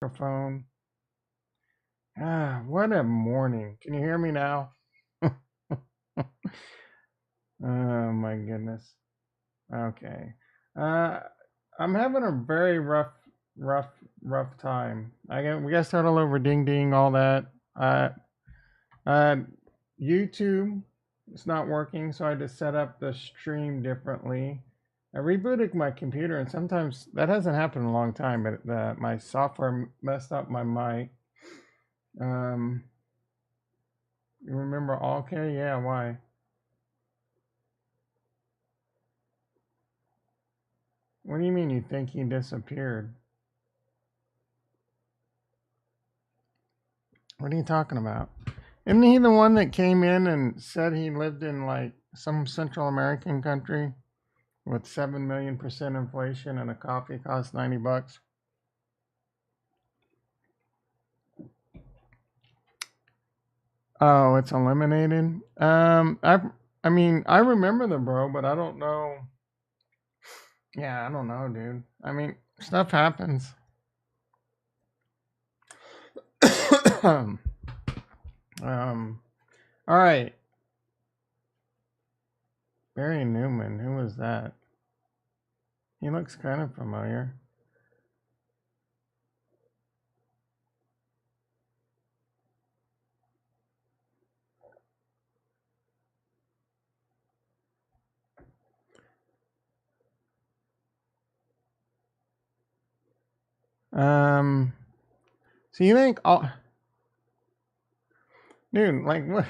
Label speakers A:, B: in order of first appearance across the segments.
A: microphone. Ah, what a morning. Can you hear me now? Oh my goodness. Okay. Uh, I'm having a very rough time. We gotta start all over. Ding ding, all that. Uh, uh, YouTube, it's not working, so I had to set up the stream differently. I rebooted my computer, and sometimes that hasn't happened in a long time, but my software messed up my mic. You remember Allk? Yeah, why? What do you mean you think he disappeared? What are you talking about? Isn't he the one that came in and said he lived in like some Central American country with 7 million% inflation and a coffee costs $90? Oh, it's eliminated. I mean, I remember the bro, but I don't know. Yeah, I don't know, dude. I mean, stuff happens. All right. Barry Newman, who was that? He looks kind of familiar. So you think all, dude, like what?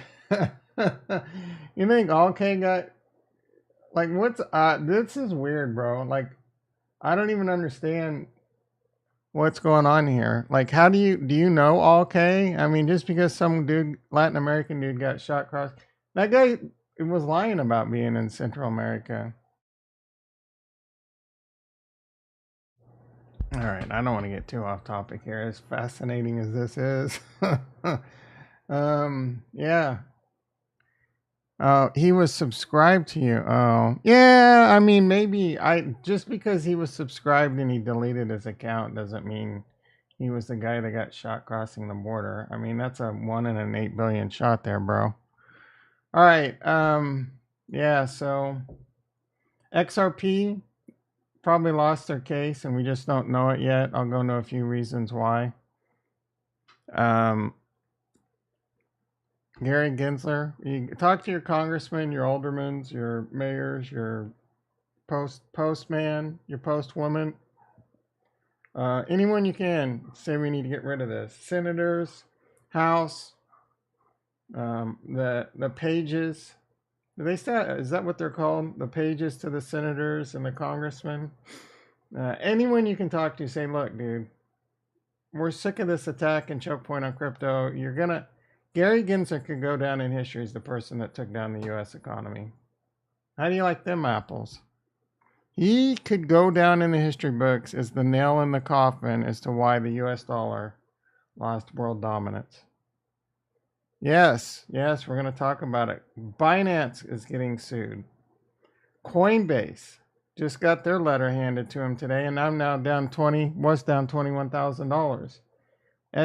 A: You think Allk got like what's this is weird, bro. Like I don't even understand what's going on here. Like how do you know Allk? I mean, just because some dude, Latin American dude, got shot across, that guy was lying about being in Central America. All right, I don't want to get too off topic here, as fascinating as this is. Yeah. Oh, he was subscribed to you. Oh, yeah. I mean, maybe just because he was subscribed and he deleted his account doesn't mean he was the guy that got shot crossing the border. I mean, that's a 1 in an 8 billion shot there, bro. All right. Yeah. So XRP probably lost their case, and we just don't know it yet. I'll go into a few reasons why. Gary Gensler, you talk to your congressmen, your aldermans, your mayors, your postman, your postwoman, anyone you can. Say we need to get rid of this. Senators, House, the pages. Do they still, is that what they're called? The pages to the senators and the congressmen. Anyone you can talk to, say, look, dude, we're sick of this attack and choke point on crypto. Gary Gensler could go down in history as the person that took down the U.S. economy. How do you like them apples? He could go down in the history books as the nail in the coffin as to why the US dollar lost world dominance. Yes, we're going to talk about it. Binance is getting sued. Coinbase just got their letter handed to him today, and I'm now down $21,000.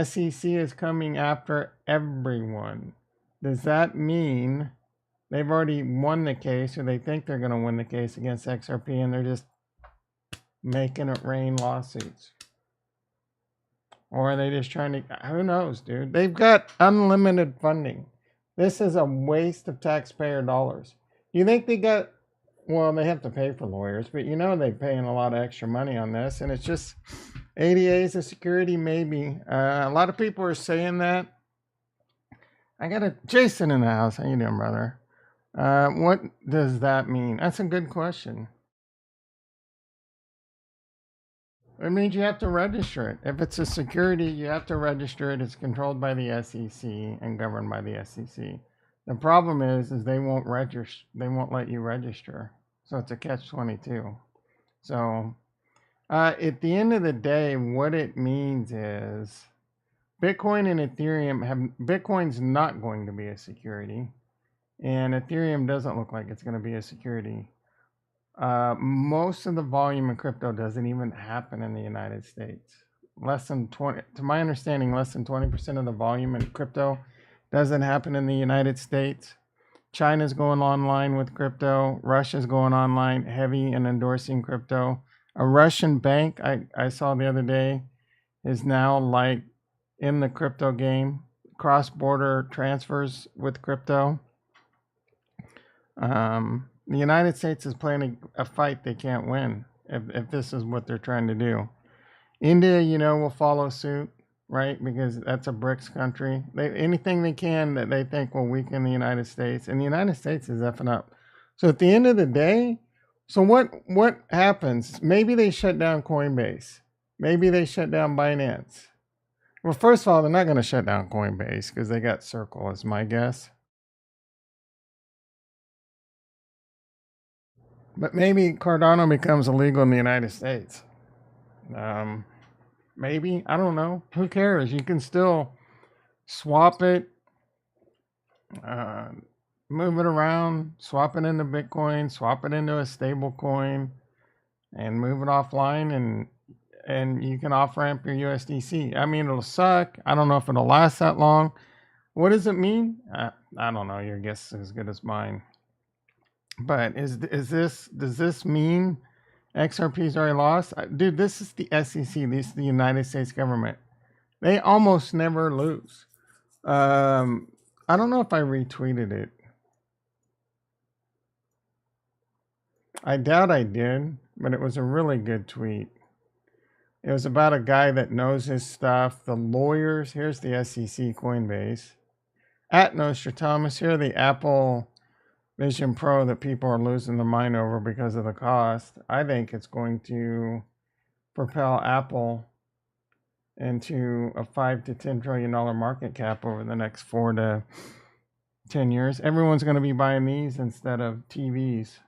A: SEC is coming after everyone. Does that mean they've already won the case, or they think they're going to win the case against XRP, and they're just making it rain lawsuits? Or are they just trying to, who knows, dude? They've got unlimited funding. This is a waste of taxpayer dollars. You think they got, well, they have to pay for lawyers, but you know they're paying a lot of extra money on this, and it's just ADA is a security, maybe. A lot of people are saying that. I got a Jason in the house. How you doing, brother? What does that mean? That's a good question. It means you have to register it. If it's a security, you have to register it. It's controlled by the SEC and governed by the SEC. The problem is they won't register. They won't let you register. So it's a catch-22. So at the end of the day, what it means is Bitcoin and Ethereum Bitcoin's not going to be a security, and Ethereum doesn't look like it's going to be a security. Most of the volume in crypto doesn't even happen in the United States. less than 20, to my understanding, less than 20% of the volume in crypto doesn't happen in the United States. China's going online with crypto. Russia's going online heavy and endorsing crypto. A Russian bank I saw the other day is now like in the crypto game, cross-border transfers with crypto. The United States is playing a fight they can't win if this is what they're trying to do. India, will follow suit, right? Because that's a BRICS country. Anything they can that they think will weaken the United States, and the United States is effing up. So at the end of the day, so what happens? Maybe they shut down Coinbase. Maybe they shut down Binance. Well, first of all, they're not going to shut down Coinbase because they got Circle, is my guess. But maybe Cardano becomes illegal in the United States. Maybe. I don't know. Who cares? You can still swap it, move it around, swap it into Bitcoin, swap it into a stable coin, and move it offline, and you can off ramp your USDC. I mean, it'll suck. I don't know if it'll last that long. What does it mean? I don't know. Your guess is as good as mine. But does this mean XRP's already lost? Dude, this is the SEC. This is the United States government. They almost never lose. I don't know if I retweeted it. I doubt I did, but it was a really good tweet. It was about a guy that knows his stuff. The lawyers, here's the SEC Coinbase. At Nostradamus, here are the Apple Vision Pro that people are losing their mind over because of the cost. I think it's going to propel Apple into a $5 to $10 trillion market cap over the next 4 to 10 years. Everyone's going to be buying these instead of TVs,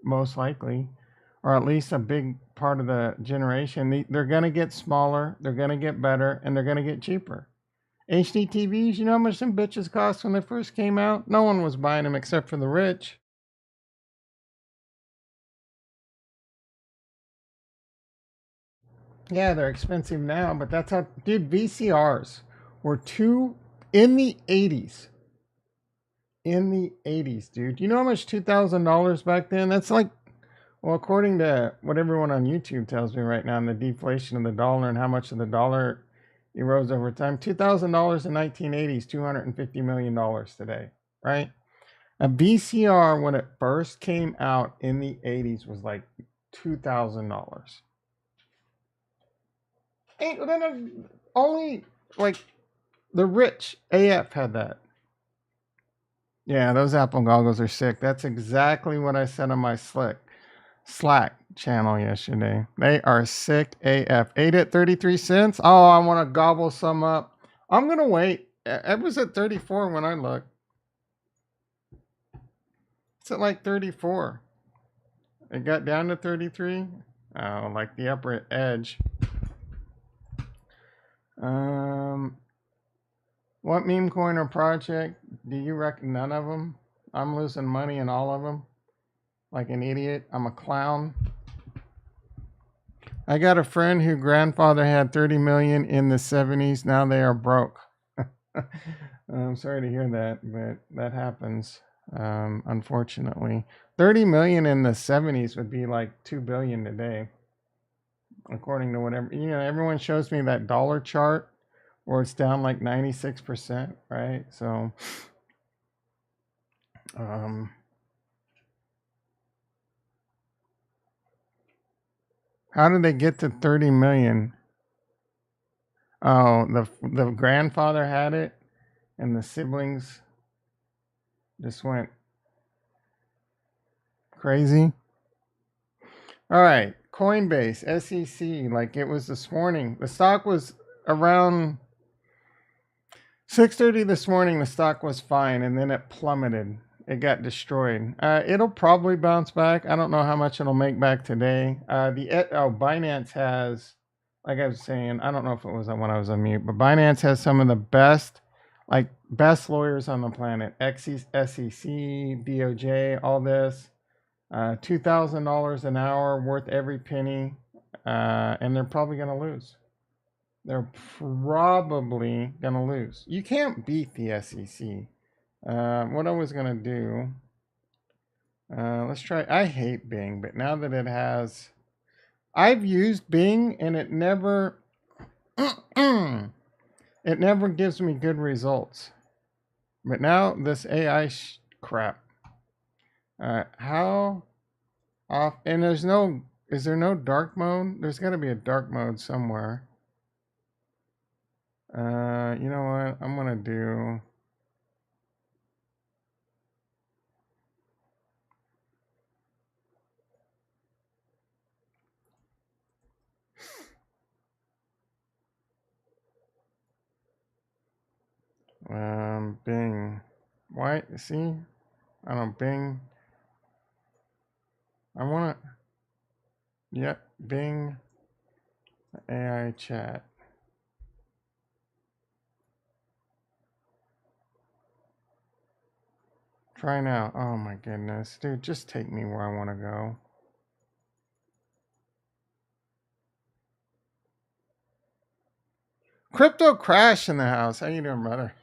A: most likely, or at least a big part of the generation. They're going to get smaller, they're going to get better, and they're going to get cheaper. HD TVs, you know how much some bitches cost when they first came out? No one was buying them except for the rich. Yeah, they're expensive now, but that's how, dude, VCRs were in the 80s. In the 80s, dude. You know how much $2,000 back then? That's like, well, according to what everyone on YouTube tells me right now, and the deflation of the dollar and how much of the dollar erodes over time. $2,000 in 1980s, $250 million today, right? A VCR, when it first came out in the 80s, was like $2,000. Only like the rich AF had that. Yeah, those Apple goggles are sick. That's exactly what I said on my Slack channel yesterday. They are sick AF. 8 at 33 cents. Oh, I want to gobble some up. I'm going to wait. It was at 34 when I looked. It's at like 34. It got down to 33. Oh, like the upper edge. What meme coin or project do you reckon? None of them. I'm losing money in all of them. Like an idiot. I'm a clown. I got a friend whose grandfather had 30 million in the 70s. Now they are broke. I'm sorry to hear that, but that happens, unfortunately. 30 million in the 70s would be like 2 billion today, according to whatever. Everyone shows me that dollar chart where it's down like 96%, right? So, how did they get to 30 million? Oh, the grandfather had it, and the siblings just went crazy. All right, Coinbase, SEC, like it was this morning. The stock was around 6:30 this morning. The stock was fine, and then it plummeted. It got destroyed. It'll probably bounce back. I don't know how much it'll make back today. Binance has, like I was saying, I don't know if it was when I was on mute, but Binance has some of the best lawyers on the planet. SEC, DOJ, all this. $2,000 an hour, worth every penny. And they're probably going to lose. They're probably going to lose. You can't beat the SEC. What I was going to do, let's try. I hate Bing, but now that it has, I've used Bing and it never, it never gives me good results. But now this AI crap. How off? And there's no. Is there no dark mode? There's got to be a dark mode somewhere. You know what? I'm gonna do. Bing. Why? See? I don't Bing. I want to. Yep, Bing AI chat. Try now. Oh my goodness. Dude, just take me where I want to go. Crypto crash in the house. How you doing, brother?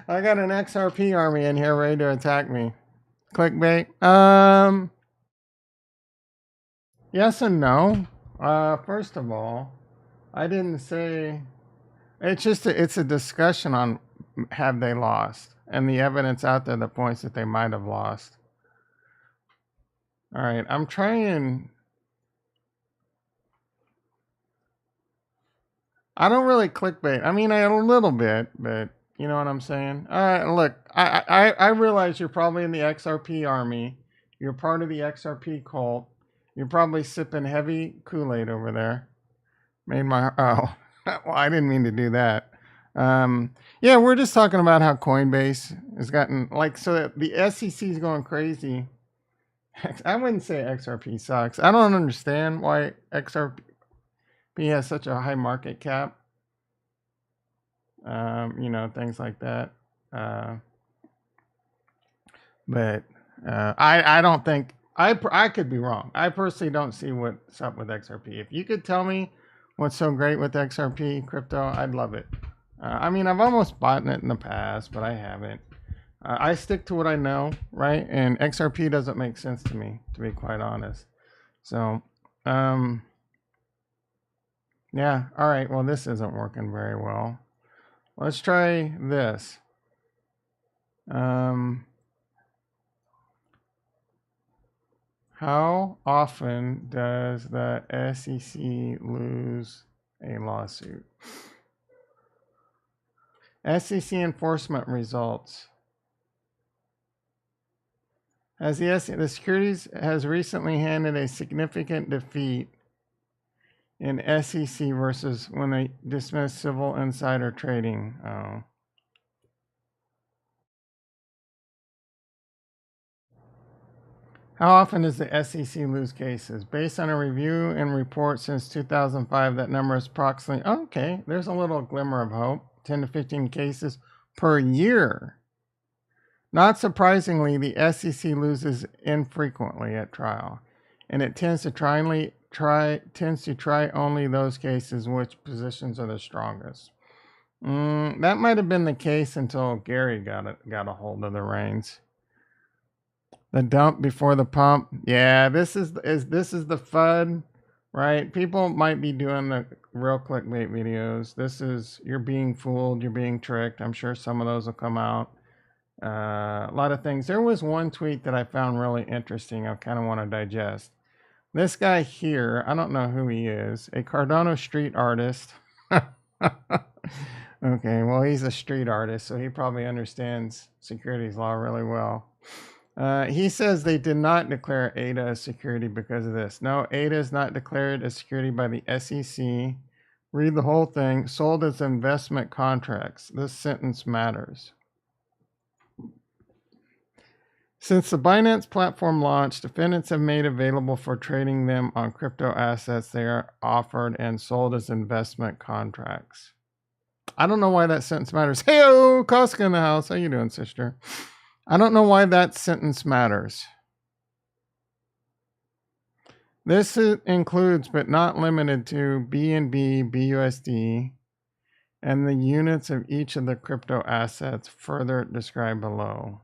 A: I got an XRP army in here ready to attack me. Clickbait. Yes and no. First of all, I didn't say. It's just it's a discussion on have they lost and the evidence out there that points that they might have lost. All right, I'm trying. I don't really clickbait. I mean, a little bit, but you know what I'm saying. All right, look, I realize you're probably in the XRP army. You're part of the XRP cult. You're probably sipping heavy Kool-Aid over there. Made my well, I didn't mean to do that. Yeah, we're just talking about how Coinbase has gotten so the SEC is going crazy. I wouldn't say XRP sucks. I don't understand why XRP has such a high market cap. You know, things like that. But I don't think I could be wrong. I personally don't see what's up with XRP. If you could tell me what's so great with XRP crypto, I'd love it. I mean, I've almost bought it in the past, but I haven't. I stick to what I know, right? And XRP doesn't make sense to me, to be quite honest. So, yeah. All right. Well, this isn't working very well. Let's try this. How often does the SEC lose a lawsuit? SEC enforcement results. As the Securities has recently handed a significant defeat in SEC versus when they dismissed civil insider trading. Oh. How often does the SEC lose cases? Based on a review and report since 2005, that number is approximately, okay, there's a little glimmer of hope, 10 to 15 cases per year. Not surprisingly, the SEC loses infrequently at trial, and it tends to try only those cases which positions are the strongest. That might have been the case until Gary got a hold of the reins. The dump before the pump. Yeah, this is the FUD, right? People might be doing the real clickbait videos. This is you're being fooled, you're being tricked. I'm sure some of those will come out. A lot of things. There was one tweet that I found really interesting. I kind of want to digest. This guy here, I don't know who he is, a Cardano street artist. Okay, well, he's a street artist, so he probably understands securities law really well. He says they did not declare ADA a security because of this. No, ADA is not declared a security by the SEC. Read the whole thing. Sold as investment contracts. This sentence matters. Since the Binance platform launched, defendants have made available for trading them on crypto assets. They are offered and sold as investment contracts. I don't know why that sentence matters. Hey-o, Koska in the house. How you doing, sister? I don't know why that sentence matters. This includes, but not limited to, BNB, BUSD, and the units of each of the crypto assets further described below.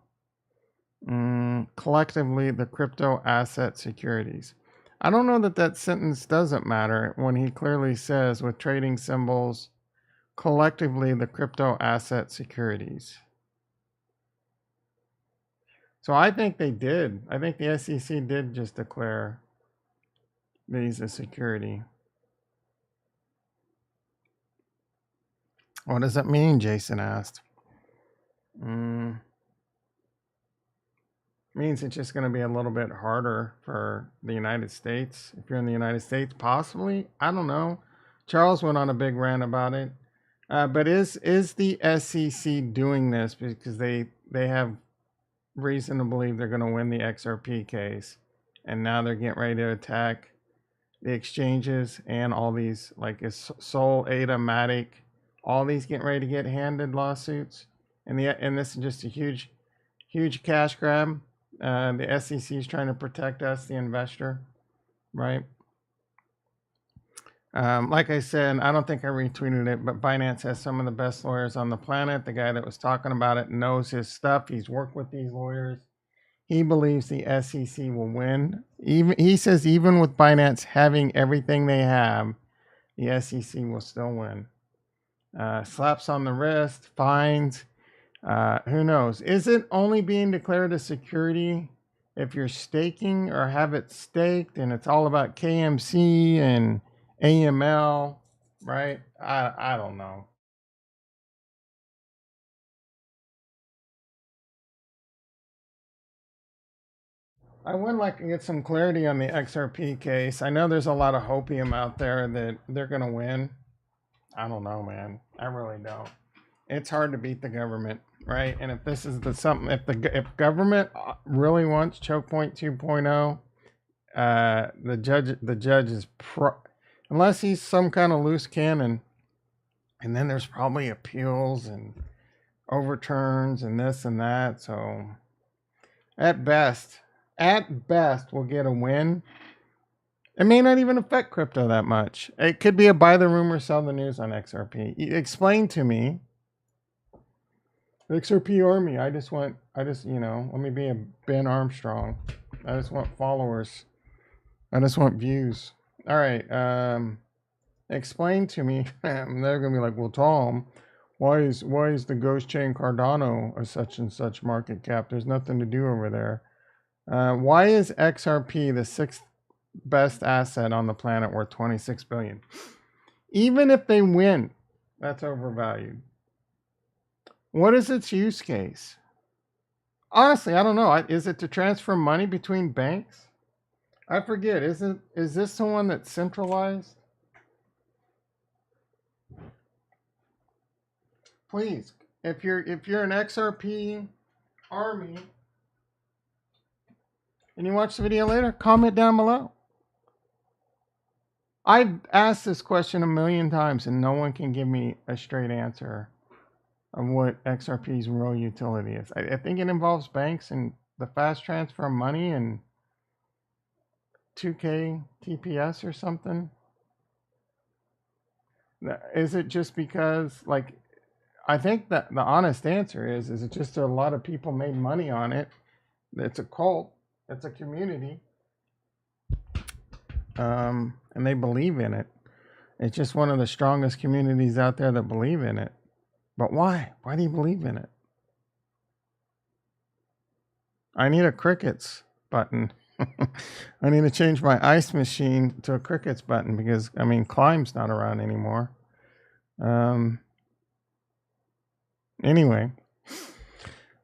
A: Collectively, the crypto asset securities. I don't know that that sentence doesn't matter when he clearly says with trading symbols, collectively the crypto asset securities. So I think they did. I think the SEC did just declare these as security. What does that mean? Jason asked. Means it's just going to be a little bit harder for the United States. If you're in the United States, possibly. I don't know. Charles went on a big rant about it. But is the SEC doing this because they have reason to believe they're going to win the XRP case, and now they're getting ready to attack the exchanges and all these, like Sol, Ada, Matic, all these getting ready to get handed lawsuits, and this is just a huge cash grab. The SEC is trying to protect us, the investor, right? Like I said, I don't think I retweeted it, but Binance has some of the best lawyers on the planet. The guy that was talking about it knows his stuff. He's worked with these lawyers. He believes the SEC will win. He says even with Binance having everything they have, the SEC will still win. Slaps on the wrist, fines. Who knows? Is it only being declared a security if you're staking or have it staked and it's all about KMC and AML, right? I don't know. I would like to get some clarity on the XRP case. I know there's a lot of hopium out there that they're going to win. I don't know, man. I really don't. It's hard to beat the government, right? And if this is if government really wants choke point 2.0, the judge is unless he's some kind of loose cannon, and then there's probably appeals and overturns and this and that. So at best, we'll get a win. It may not even affect crypto that much. It could be a buy the rumor, sell the news on XRP. Explain to me. XRP Army. I just, let me be a Ben Armstrong. I just want followers. I just want views. All right. Explain to me. They're gonna be like, well, Tom, why is the Ghost Chain Cardano a such and such market cap? There's nothing to do over there. Why is XRP the sixth best asset on the planet worth 26 billion? Even if they win, that's overvalued. What is its use case? Honestly, I don't know. Is it to transfer money between banks? I forget. Is this the one that's centralized? Please, if you're an XRP Army and you watch the video later, comment down below. I've asked this question a million times and no one can give me a straight answer of what XRP's real utility is. I think it involves banks and the fast transfer of money and 2K TPS or something. Is it just because, like, I think that the honest answer is it just a lot of people made money on it. It's a cult. It's a community. And they believe in it. It's just one of the strongest communities out there that believe in it. But why? Why do you believe in it? I need a crickets button. I need to change my ice machine to a crickets button because, I mean, Climb's not around anymore. Anyway.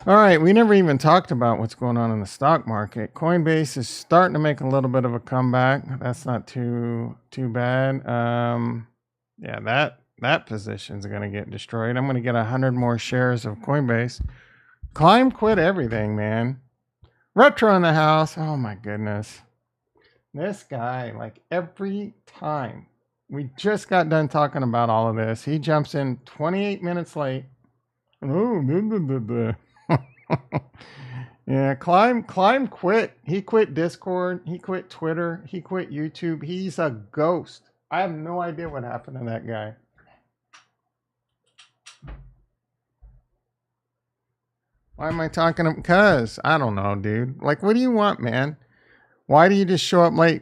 A: All right, we never even talked about what's going on in the stock market. Coinbase is starting to make a little bit of a comeback. That's not too bad. Yeah, that position's going to get destroyed. I'm going to get 100 more shares of Coinbase. Climb quit everything, man. Retro in the house. Oh my goodness. This guy, like every time we just got done talking about all of this, he jumps in 28 minutes late. Oh, Yeah, Climb quit. He quit Discord. He quit Twitter. He quit YouTube. He's a ghost. I have no idea what happened to that guy. Why am I talking to him? Because I don't know, dude. Like, what do you want, man? Why do you just show up late?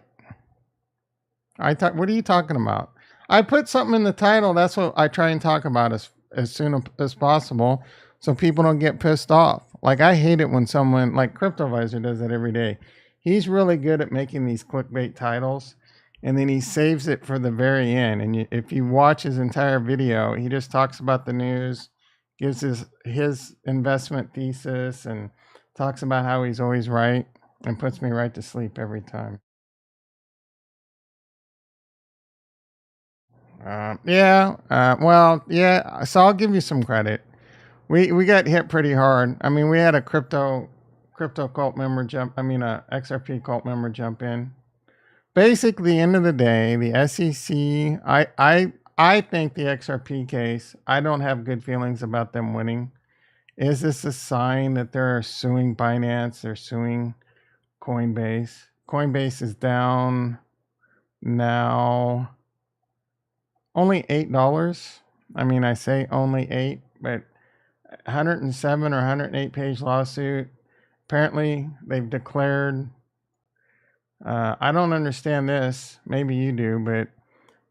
A: What are you talking about? I put something in the title. That's what I try and talk about as soon as possible, so people don't get pissed off. Like, I hate it when someone like CryptoVisor does it every day. He's really good at making these clickbait titles, and then he saves it for the very end. And if you watch his entire video, he just talks about the news, gives his investment thesis, and talks about how he's always right, and puts me right to sleep every time. Yeah. So I'll give you some credit. We got hit pretty hard. I mean, we had a crypto cult member jump. I mean, a XRP cult member jump in. Basically, end of the day, the SEC. I think the XRP case. I don't have good feelings about them winning. Is this a sign that they're suing Binance? They're suing Coinbase. Coinbase is down now. Only $8. I mean, I say only 8, but 107 or 108 page lawsuit. Apparently, they've declared. I don't understand this. Maybe you do, but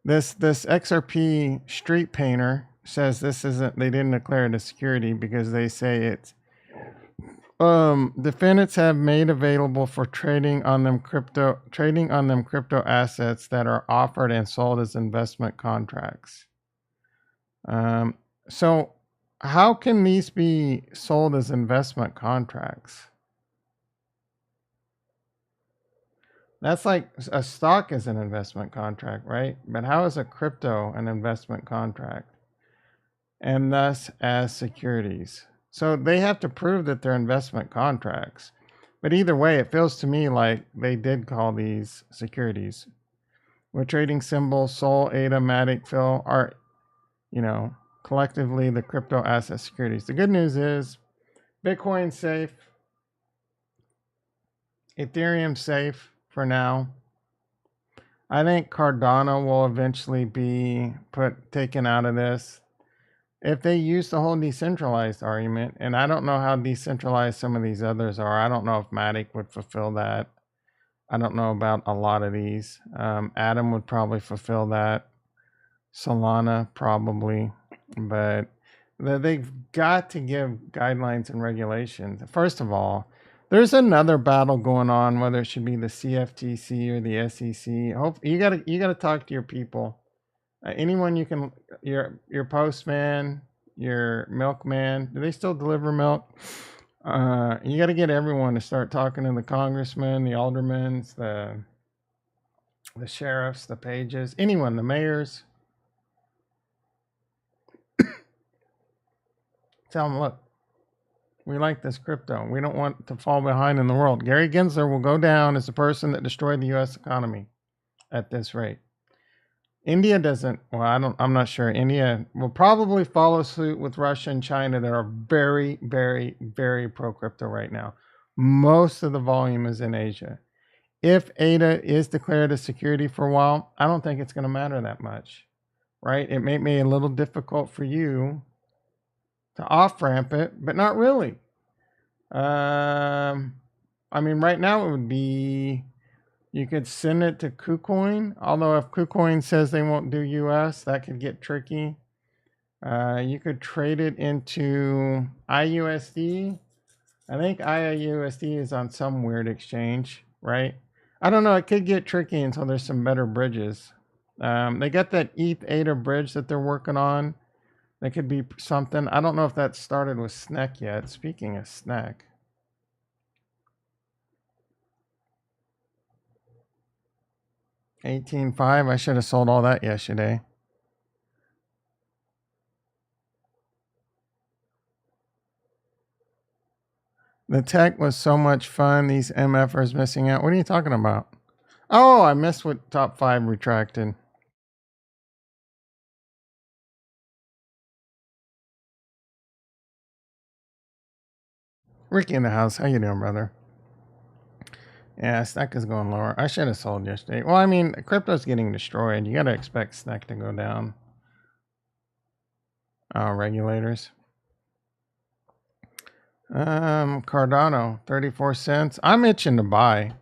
A: this XRP street painter says this isn't. They didn't declare it a security because they say it's. Defendants have made available for trading on them crypto assets that are offered and sold as investment contracts. So how can these be sold as investment contracts? That's like a stock is an investment contract, right? But how is a crypto an investment contract? And thus as securities. So they have to prove that they're investment contracts. But either way, it feels to me like they did call these securities. With trading symbols, Sol, ADA, Matic, Phil are, collectively the crypto asset securities. The good news is Bitcoin's safe. Ethereum's safe for now. I think Cardano will eventually be taken out of this. If they use the whole decentralized argument, and I don't know how decentralized some of these others are. I don't know if Matic would fulfill that. I don't know about a lot of these. Atom would probably fulfill that. Solana probably, but they've got to give guidelines and regulations. First of all, there's another battle going on, whether it should be the CFTC or the SEC. Hope you gotta talk to your people. Anyone you can, your postman, your milkman. Do they still deliver milk? You got to get everyone to start talking to the congressmen, the aldermen, the sheriffs, the pages, anyone, the mayors. Tell them, look, we like this crypto. We don't want to fall behind in the world. Gary Gensler will go down as the person that destroyed the U.S. economy at this rate. India doesn't. Well, I'm not sure. India will probably follow suit with Russia and China that are very, very, very pro crypto right now. Most of the volume is in Asia. If ADA is declared a security for a while, I don't think it's going to matter that much, right? It may be a little difficult for you to off ramp it, but not really. I mean, right now it would be. You could send it to KuCoin, although if KuCoin says they won't do US, that could get tricky. You could trade it into IUSD. I think IUSD is on some weird exchange, right? I don't know. It could get tricky until there's some better bridges. They got that ETH ADA bridge that they're working on. That could be something. I don't know if that started with SNEC yet. Speaking of SNEC. $18.5. I should have sold all that yesterday. The tech was so much fun. These MFers missing out. What are you talking about? Oh, I missed what top 5 retracted. Ricky in the house. How you doing, brother? Yeah, SNEC is going lower. I should have sold yesterday. Well, I mean, crypto's getting destroyed. You got to expect SNEC to go down. Regulators. Cardano, 34 cents. I'm itching to buy.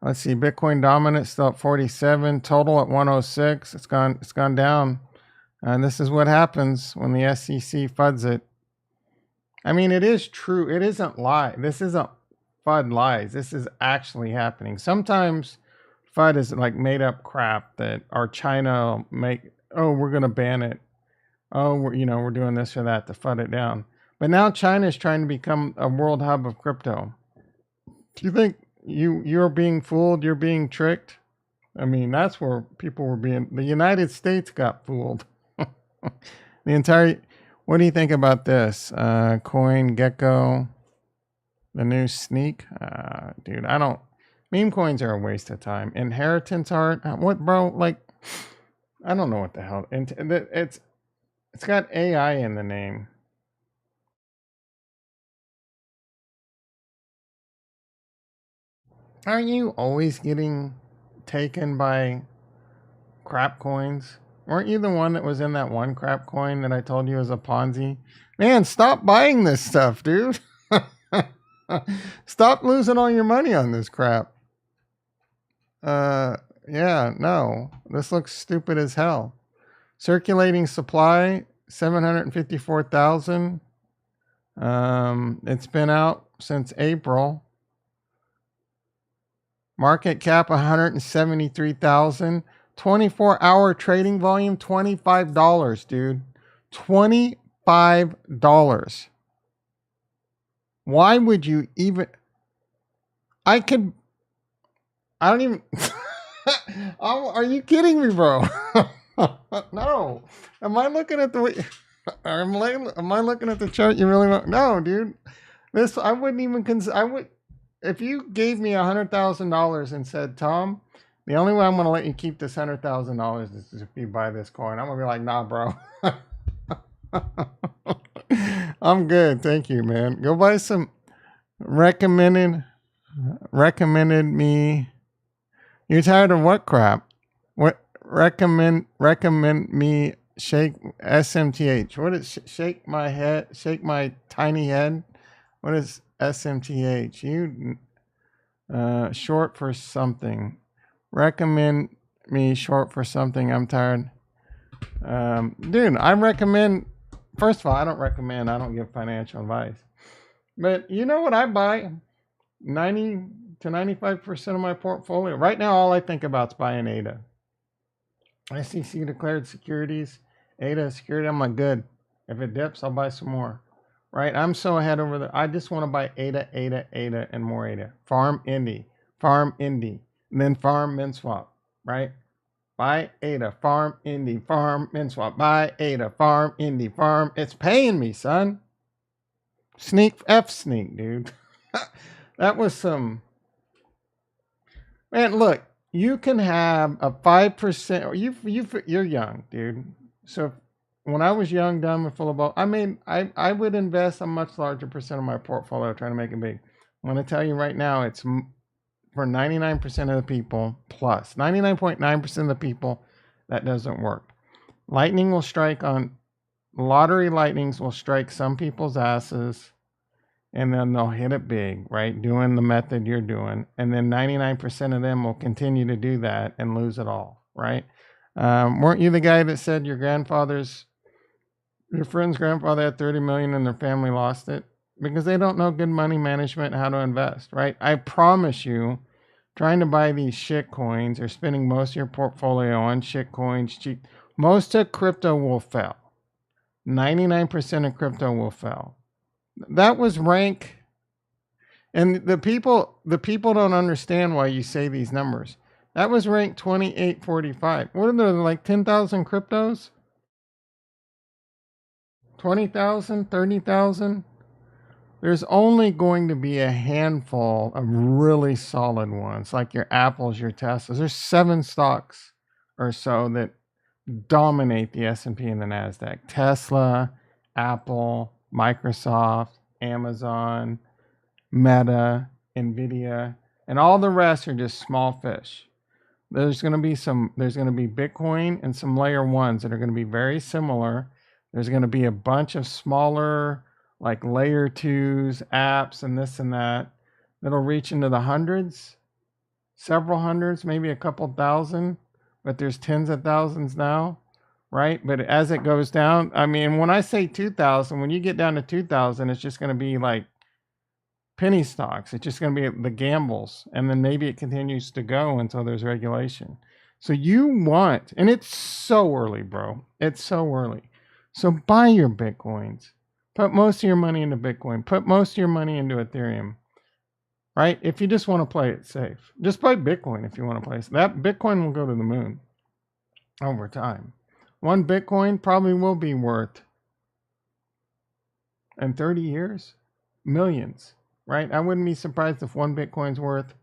A: Let's see. Bitcoin dominant still at 47. Total at 106. It's gone down. And this is what happens when the SEC FUDs it. I mean, it is true. It isn't lie. This isn't FUD lies. This is actually happening. Sometimes FUD is like made up crap that our China make. Oh, we're gonna ban it. Oh, we're doing this or that to FUD it down. But now China is trying to become a world hub of crypto. Do you think you're being fooled? You're being tricked? I mean, that's where people were being. The United States got fooled. The entire. What do you think about this? Coin Gecko, the new sneak. Dude, I don't. Meme coins are a waste of time. Inheritance art. What, bro? Like, I don't know what the hell. It's got AI in the name. Aren't you always getting taken by crap coins? Weren't you the one that was in that one crap coin that I told you was a Ponzi? Man, stop buying this stuff, dude. Stop losing all your money on this crap. Yeah, no. This looks stupid as hell. Circulating supply, 754,000. It's been out since April. Market cap, 173,000. 24-hour trading volume, $25, dude. $25. Why would you even... I don't even... Are you kidding me, bro? No. Am I looking at the... Am I looking at the chart you really want? No, dude. This, I wouldn't even consider... If you gave me $100,000 and said, Tom, the only way I'm going to let you keep this $100,000 is if you buy this coin, I'm going to be like, nah, bro. I'm good. Thank you, man. Go buy some recommended me. You're tired of what crap? What recommend me shake SMTH? What is shake my head, shake my tiny head? What is SMTH? You short for something. Recommend me short for something. I'm tired. Dude, I recommend. First of all, I don't recommend. I don't give financial advice. But you know what I buy? 90 to 95% of my portfolio. Right now, all I think about is buying ADA. SEC declared securities. ADA security. I'm like, good. If it dips, I'll buy some more. Right? I'm so ahead over there. I just want to buy ADA, and more ADA. Farm Indy, and then farm MinSwap. Right? Buy ADA, farm Indy, farm MinSwap. Buy ADA, farm Indy, farm. It's paying me, son. Sneak, dude. That was some. Man, look, you can have a 5%. You're young, dude. So when I was young, dumb, and full of I would invest a much larger percent of my portfolio trying to make it big. I'm going to tell you right now, it's for 99% of the people, plus 99.9% of the people, that doesn't work. Lightnings will strike some people's asses, and then they'll hit it big, right? Doing the method you're doing. And then 99% of them will continue to do that and lose it all, right? Weren't you the guy that said your friend's grandfather had 30 million and their family lost it? Because they don't know good money management and how to invest, right? I promise you, trying to buy these shit coins or spending most of your portfolio on shit coins, most of crypto will fail. 99% of crypto will fail. That was rank. And the people don't understand why you say these numbers. That was rank 2845. What are there, like 10,000 cryptos? 20,000, 30,000? There's only going to be a handful of really solid ones, like your Apples, your Teslas. There's 7 stocks or so that dominate the S&P and the NASDAQ. Tesla, Apple, Microsoft, Amazon, Meta, Nvidia, and all the rest are just small fish. There's going to be Bitcoin and some layer ones that are going to be very similar. There's going to be a bunch of smaller, like layer twos, apps, and this and that, that'll reach into the hundreds, several hundreds, maybe a couple thousand, but there's tens of thousands now, right? But as it goes down, I mean, when I say 2,000, when you get down to 2,000, it's just going to be like penny stocks. It's just going to be the gambles. And then maybe it continues to go until there's regulation. So you want, and it's so early, bro. It's so early. So buy your Bitcoins. Put most of your money into Bitcoin. Put most of your money into Ethereum. Right? If you just want to play it safe. Just buy Bitcoin if you want to play it. That Bitcoin will go to the moon over time. One Bitcoin probably will be worth, in 30 years, millions. Right? I wouldn't be surprised if one Bitcoin's worth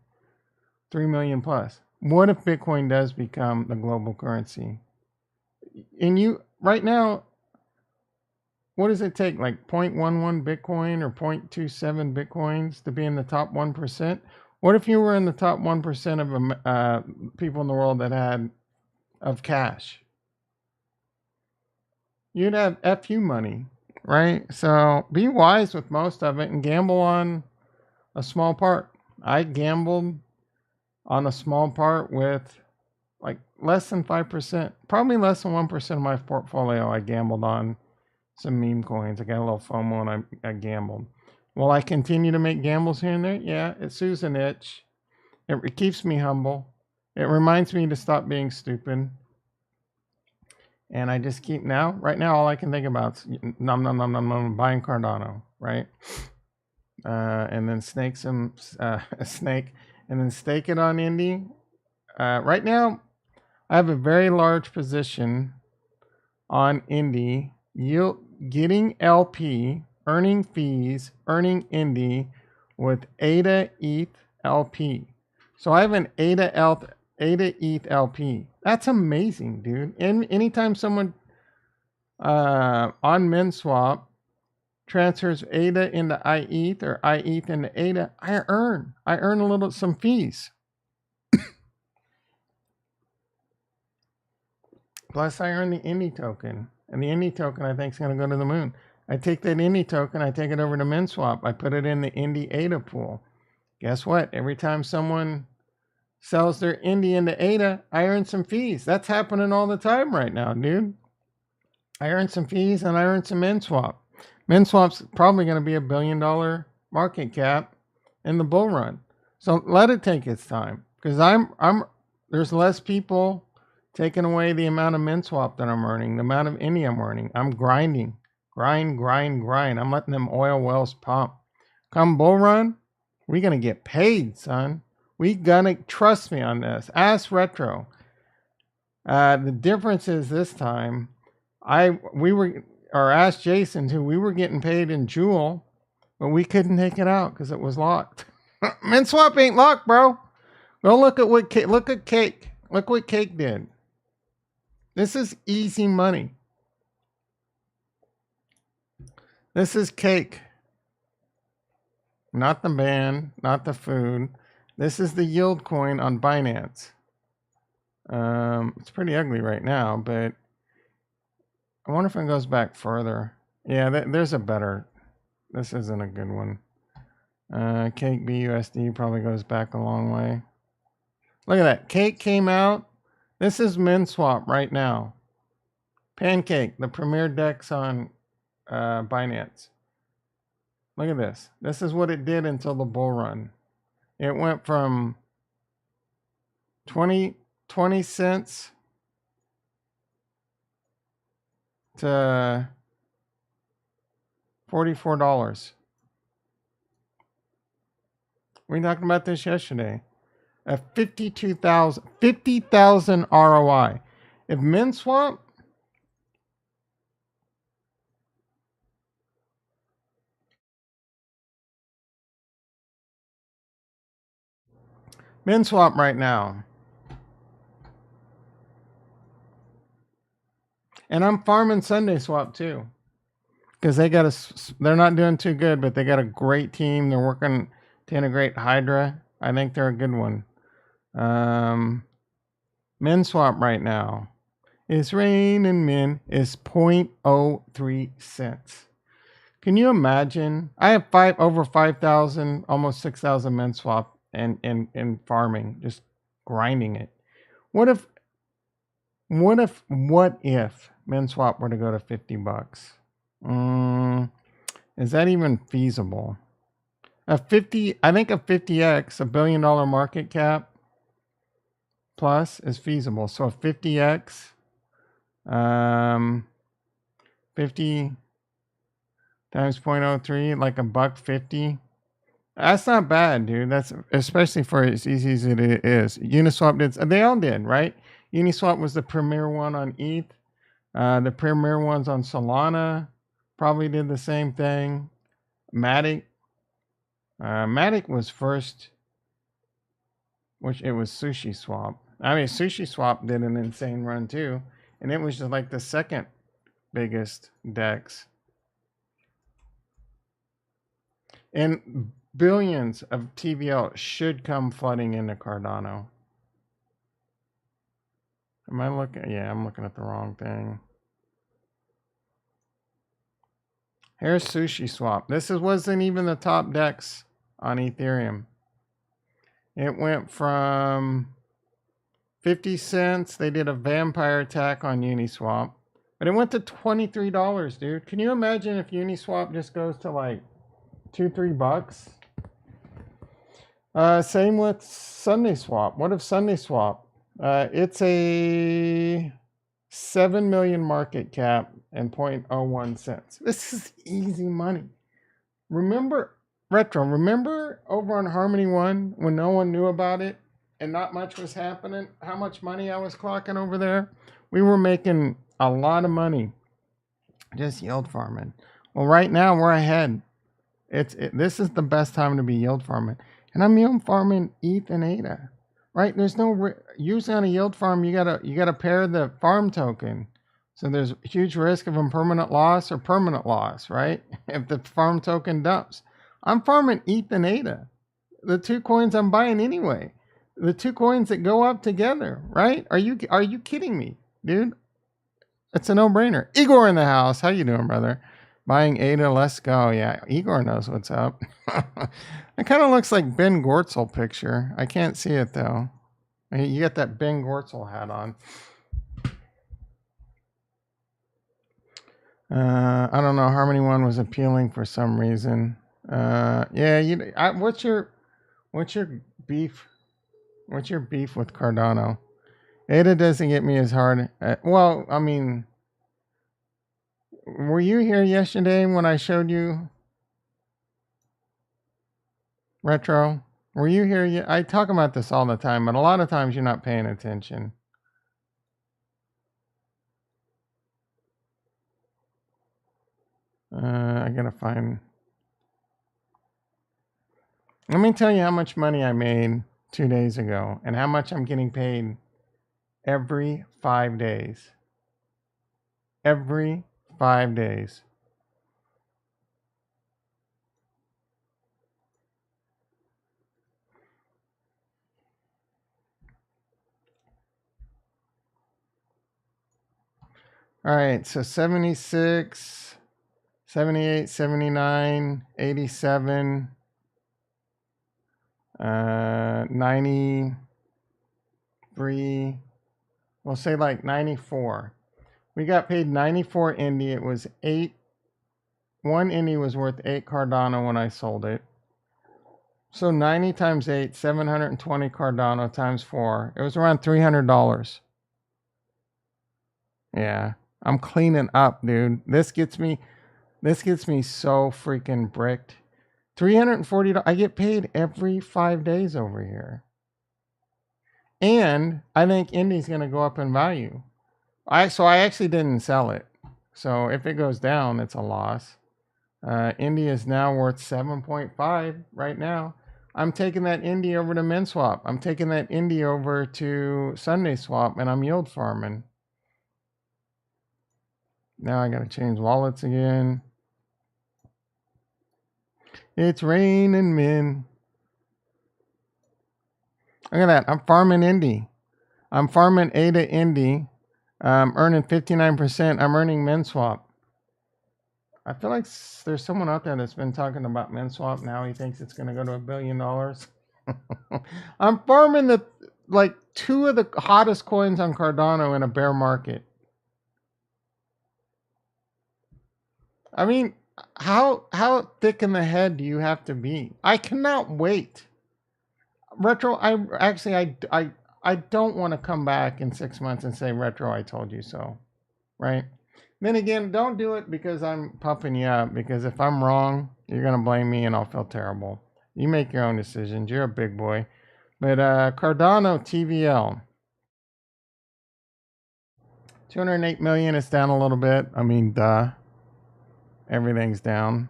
A: 3 million plus. What if Bitcoin does become the global currency? And you, right now, what does it take? Like 0.11 Bitcoin or 0.27 Bitcoins to be in the top 1%? What if you were in the top 1% of people in the world that had of cash? You'd have FU money, right? So be wise with most of it and gamble on a small part. I gambled on a small part with like less than 5%, probably less than 1% of my portfolio. I gambled on some meme coins. I got a little FOMO and I gambled. Will I continue to make gambles here and there? Yeah, it soothes an itch. It keeps me humble. It reminds me to stop being stupid. And I just keep right now, all I can think about is buying Cardano, right? And then snake and then stake it on Indy. Right now, I have a very large position on Indy, getting LP, earning fees, earning Indy with ADA ETH LP. So I have an ADA ETH LP. That's amazing, dude. And anytime someone on MinSwap transfers ADA into iETH or iETH into ADA, I earn some fees. Plus I earn the Indy token. And the Indy token I think is going to go to the moon. I take that Indy token, I take it over to MinSwap. I put it in the Indy ADA pool. Guess what? Every time someone sells their Indy into ADA, I earn some fees. That's happening all the time right now, dude. I earn some fees and I earn some MinSwap. MinSwap's probably going to be $1 billion market cap in the bull run. So let it take its time, because there's less people taking away the amount of MinSwap that I'm earning, the amount of Indy I'm earning. I'm grinding, grind. I'm letting them oil wells pump. Come bull run, we're going to get paid, son. We gonna trust me on this. Ask Retro. The difference is this time, ask Jason too. We were getting paid in Jewel, but we couldn't take it out because it was locked. MinSwap ain't locked, bro. Go look at Cake. Look what Cake did. This is easy money. This is Cake. Not the band, not the food. This is the yield coin on Binance. It's pretty ugly right now, but I wonder if it goes back further. Yeah, there's a better. This isn't a good one. Cake BUSD probably goes back a long way. Look at that. Cake came out. This is MinSwap right now. Pancake, the premier DEX on Binance. Look at this. This is what it did until the bull run. It went from 20 cents to $44. We talked about this yesterday. A 50,000 ROI. If MinSwap right now, and I'm farming Sunday Swap too, because they're not doing too good, but they got a great team. They're working to integrate Hydra. I think they're a good one. Min swap right now is raining min is 0.03 cents. Can you imagine? I have over 5,000, almost 6,000 min swap in farming, just grinding it. What if min swap were to go to $50? Is that even feasible? I think a 50x, $1 billion market cap plus is feasible. So a 50x, 50 times 0.03, like $1.50. That's not bad, dude. That's especially for as easy as it is. Uniswap did. They all did, right? Uniswap was the premier one on ETH. The premier ones on Solana probably did the same thing. Matic was first, which it was Sushi Swap. I mean, Sushi Swap did an insane run too, and it was just like the second biggest DEX. And billions of TVL should come flooding into Cardano. Am I looking? Yeah, I'm looking at the wrong thing. Here's Sushi Swap. This wasn't even the top DEX on Ethereum. It went from 50 cents. They did a vampire attack on Uniswap. But it went to $23, dude. Can you imagine if Uniswap just goes to like $2-3? Same with Sunday Swap. What if Sunday Swap? It's a 7 million market cap and 0.01 cents. This is easy money. Remember over on Harmony One when no one knew about it and not much was happening? How much money I was clocking over there? We were making a lot of money just yield farming. Well, right now we're ahead. This is the best time to be yield farming. And I'm yield farming ETH and ADA, right? There's no usually on a yield farm. You gotta pair the farm token, so there's huge risk of impermanent loss or permanent loss, right? If the farm token dumps, I'm farming ETH and ADA, the two coins I'm buying anyway, the two coins that go up together, right? Are you kidding me, dude? It's a no-brainer. Igor in the house. How you doing, brother? Buying ADA, let's go. Yeah, Igor knows what's up. It kind of looks like Ben Gortzel picture. I can't see it, though. You got that Ben Gortzel hat on. I don't know. Harmony One was appealing for some reason. Yeah, what's your beef? What's your beef with Cardano? ADA doesn't get me as hard. Well, I mean, were you here yesterday when I showed you Retro? Were you here? I talk about this all the time, but a lot of times you're not paying attention. I gotta find. Let me tell you how much money I made 2 days ago and how much I'm getting paid every 5 days. Every 5 days. All right, so 76, 78, 79, 87, 93, we'll say like 94. We got paid 94 Indy. It was 1 Indy was worth 8 Cardano when I sold it. So 90 times 8, 720 Cardano times 4. It was around $300. Yeah, I'm cleaning up, dude. This gets me so freaking bricked. $340. I get paid every 5 days over here. And I think Indy's going to go up in value. So I actually didn't sell it. So if it goes down, it's a loss. Indy is now worth 7.5 right now. I'm taking that Indy over to MinSwap. I'm taking that Indy over to Sunday Swap, and I'm yield farming. Now I got to change wallets again. It's raining min. Look at that. I'm farming Indy. I'm farming ADA Indy. I'm earning 59%. I'm earning MinSwap. I feel like there's someone out there that's been talking about MinSwap. Now he thinks it's going to go to $1 billion. I'm farming the like 2 of the hottest coins on Cardano in a bear market. I mean, how thick in the head do you have to be? I cannot wait. Retro, I don't want to come back in 6 months and say, Retro, I told you so, right? Then again, don't do it because I'm pumping you up, because if I'm wrong, you're going to blame me and I'll feel terrible. You make your own decisions. You're a big boy. But Cardano TVL, 208 million is down a little bit. I mean, duh. Everything's down.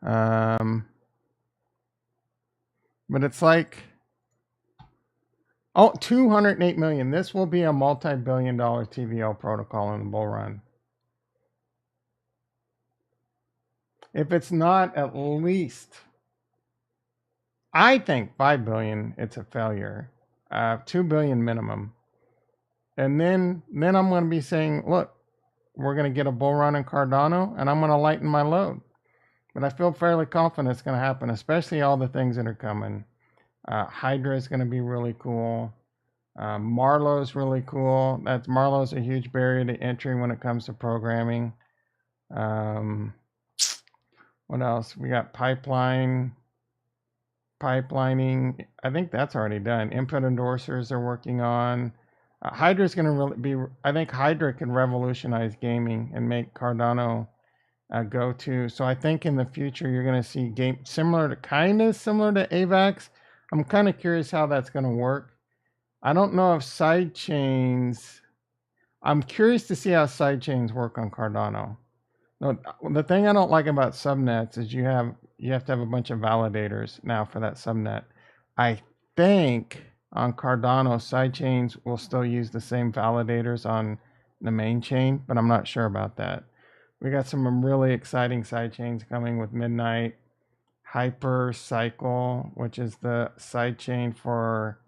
A: But it's like, oh, 208 million. This will be a multi-billion-dollar TVL protocol in the bull run. If it's not at least, I think 5 billion, it's a failure. 2 billion minimum. And then I'm going to be saying, look, we're going to get a bull run in Cardano, and I'm going to lighten my load. But I feel fairly confident it's going to happen, especially all the things that are coming. Hydra is going to be really cool. Marlowe's really cool. Marlowe's a huge barrier to entry when it comes to programming. What else? We got pipelining. I think that's already done. Input endorsers are working on. Hydra is going to really be, I think Hydra can revolutionize gaming and make Cardano go-to. So I think in the future you're going to see game similar to AVAX. I'm kind of curious how that's going to work. I don't know if side chains. I'm curious to see how side chains work on Cardano. No, the thing I don't like about subnets is you have to have a bunch of validators now for that subnet. I think on Cardano, side chains will still use the same validators on the main chain, but I'm not sure about that. We got some really exciting side chains coming with Midnight, Hypercycle, which is the side chain for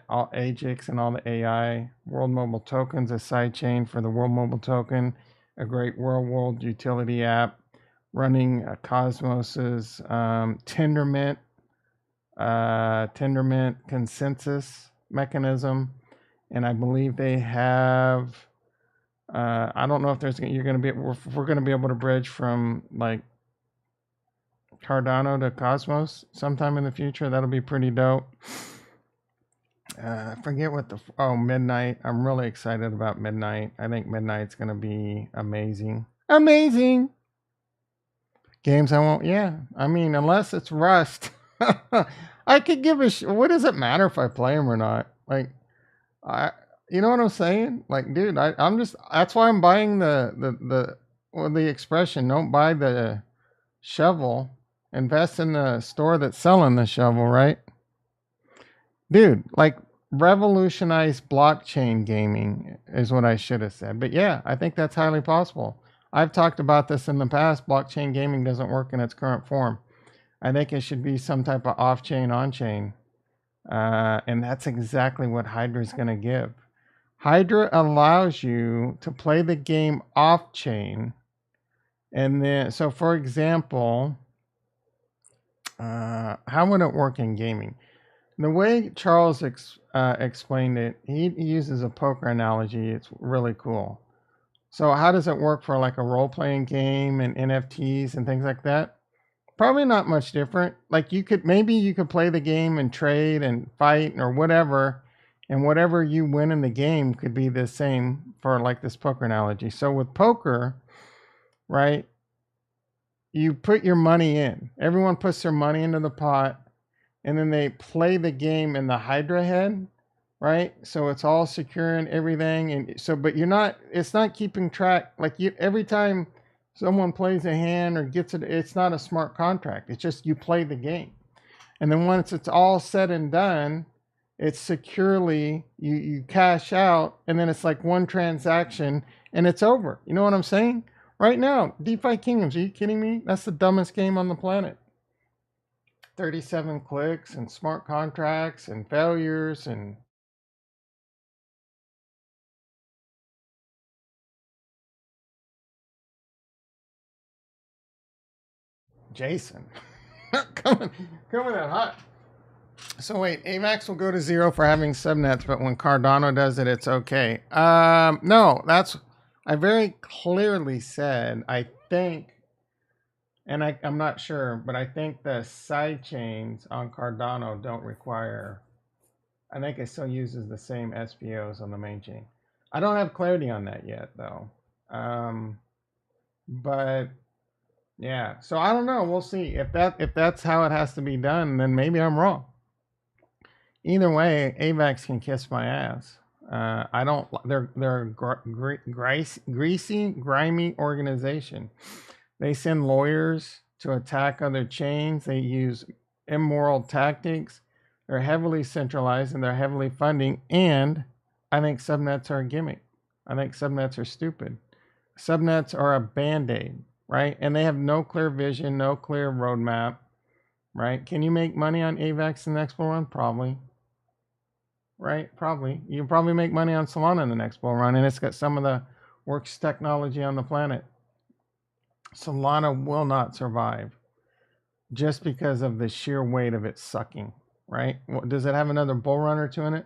A: all AGIX and all the AI. World Mobile Tokens, a side chain for the World Mobile Token, a great world utility app running Cosmos's Tendermint consensus mechanism, and I believe they have. I don't know if we're going to be able to bridge from like Cardano to Cosmos sometime in the future. That'll be pretty dope. I forget what Midnight. I'm really excited about Midnight. I think Midnight's going to be amazing. Amazing. Games I won't, yeah. I mean, unless it's Rust. I could give a what does it matter if I play them or not? Like, you know what I'm saying? Like, dude, I'm just, that's why I'm buying the expression, don't buy the shovel, invest in the store that's selling the shovel, right? Dude, like, revolutionize blockchain gaming is what I should have said. But yeah, I think that's highly possible. I've talked about this in the past. Blockchain gaming doesn't work in its current form. I think it should be some type of off-chain, on-chain. And that's exactly what Hydra is going to give. Hydra allows you to play the game off-chain. And then, so for example, how would it work in gaming? The way Charles explained it, he uses a poker analogy. It's really cool. So how does it work for like a role-playing game and NFTs and things like that? Probably not much different. Like you could play the game and trade and fight or whatever, and whatever you win in the game could be the same for like this poker analogy. So with poker, right, you put your money in. Everyone puts their money into the pot, and then they play the game in the Hydra head, right? So it's all secure and everything. And so, but it's not keeping track. Like every time someone plays a hand or gets it, it's not a smart contract. It's just you play the game. And then once it's all said and done, it's securely, you cash out, and then it's like one transaction and it's over. You know what I'm saying? Right now, DeFi Kingdoms, are you kidding me? That's the dumbest game on the planet. 37 clicks and smart contracts and failures and Jason. coming in hot. So wait, AVAX will go to 0 for having subnets, but when Cardano does it, it's okay. No, I very clearly said, I think, and I'm not sure, but I think the side chains on Cardano don't require, I think it still uses the same SPOs on the main chain. I don't have clarity on that yet, though. But yeah, so I don't know. We'll see if that's how it has to be done. Then maybe I'm wrong. Either way, AVAX can kiss my ass. I don't. They're a greasy, grimy organization. They send lawyers to attack other chains. They use immoral tactics. They're heavily centralized and they're heavily funding. And I think subnets are a gimmick. I think subnets are stupid. Subnets are a band-aid, right? And they have no clear vision, no clear roadmap, right? Can you make money on AVAX in the next bull run? Probably. Right? Probably. You can probably make money on Solana in the next bull run, and it's got some of the worst technology on the planet. Solana will not survive just because of the sheer weight of it sucking, right? Does it have another bull run or two in it?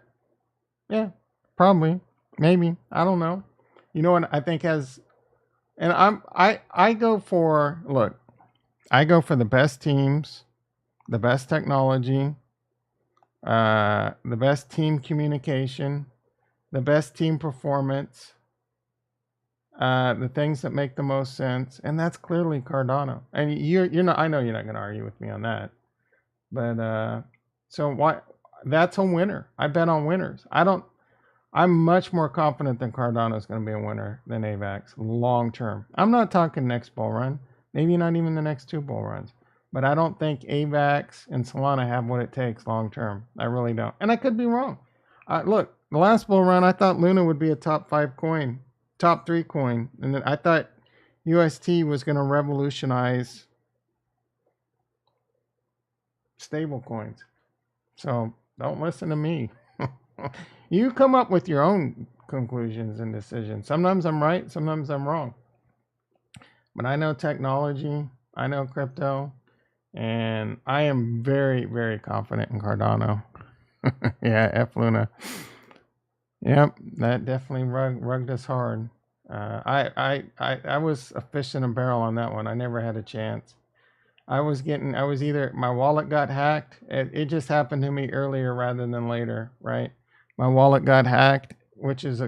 A: Yeah, probably. Maybe. I don't know. You know what I think has, and I go for, look, I go for the best teams, the best technology, the best team communication, the best team performance, the things that make the most sense, and that's clearly Cardano. And you're not. I know you're not going to argue with me on that, but so why? That's a winner. I bet on winners. I'm much more confident that Cardano is going to be a winner than AVAX long term. I'm not talking next bull run, maybe not even the next two bull runs. But I don't think AVAX and Solana have what it takes long term. I really don't. And I could be wrong. Look, the last bull run, I thought Luna would be a top 5 coin, top 3 coin. And then I thought UST was going to revolutionize stable coins. So don't listen to me. You come up with your own conclusions and decisions. Sometimes I'm right, sometimes I'm wrong. But I know technology, I know crypto. And I am very, very confident in Cardano. Yeah, F Luna. Yep, that definitely rugged us hard. I was a fish in a barrel on that one. I never had a chance. I was either, my wallet got hacked. It just happened to me earlier rather than later, right? My wallet got hacked, which is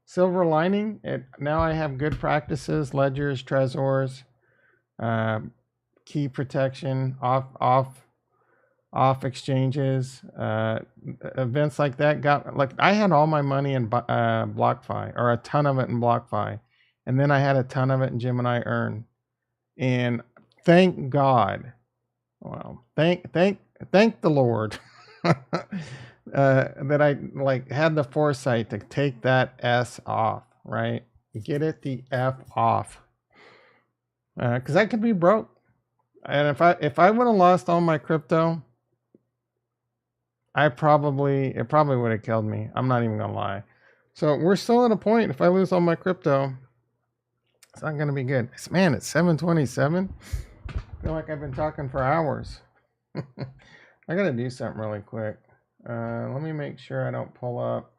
A: silver lining. Now I have good practices, ledgers, Trezors, key protection, off exchanges, events like that. I had all my money in BlockFi, or a ton of it in BlockFi, and then I had a ton of it in Gemini Earn. And thank God, well, thank the Lord that I had the foresight to take that S off, right? Get it the F off, because I could be broke. And if I would have lost all my crypto, it probably would have killed me. I'm not even gonna lie. So we're still at a point. If I lose all my crypto, it's not gonna be good. Man, it's 7:27. I feel like I've been talking for hours. I gotta do something really quick. Let me make sure I don't pull up.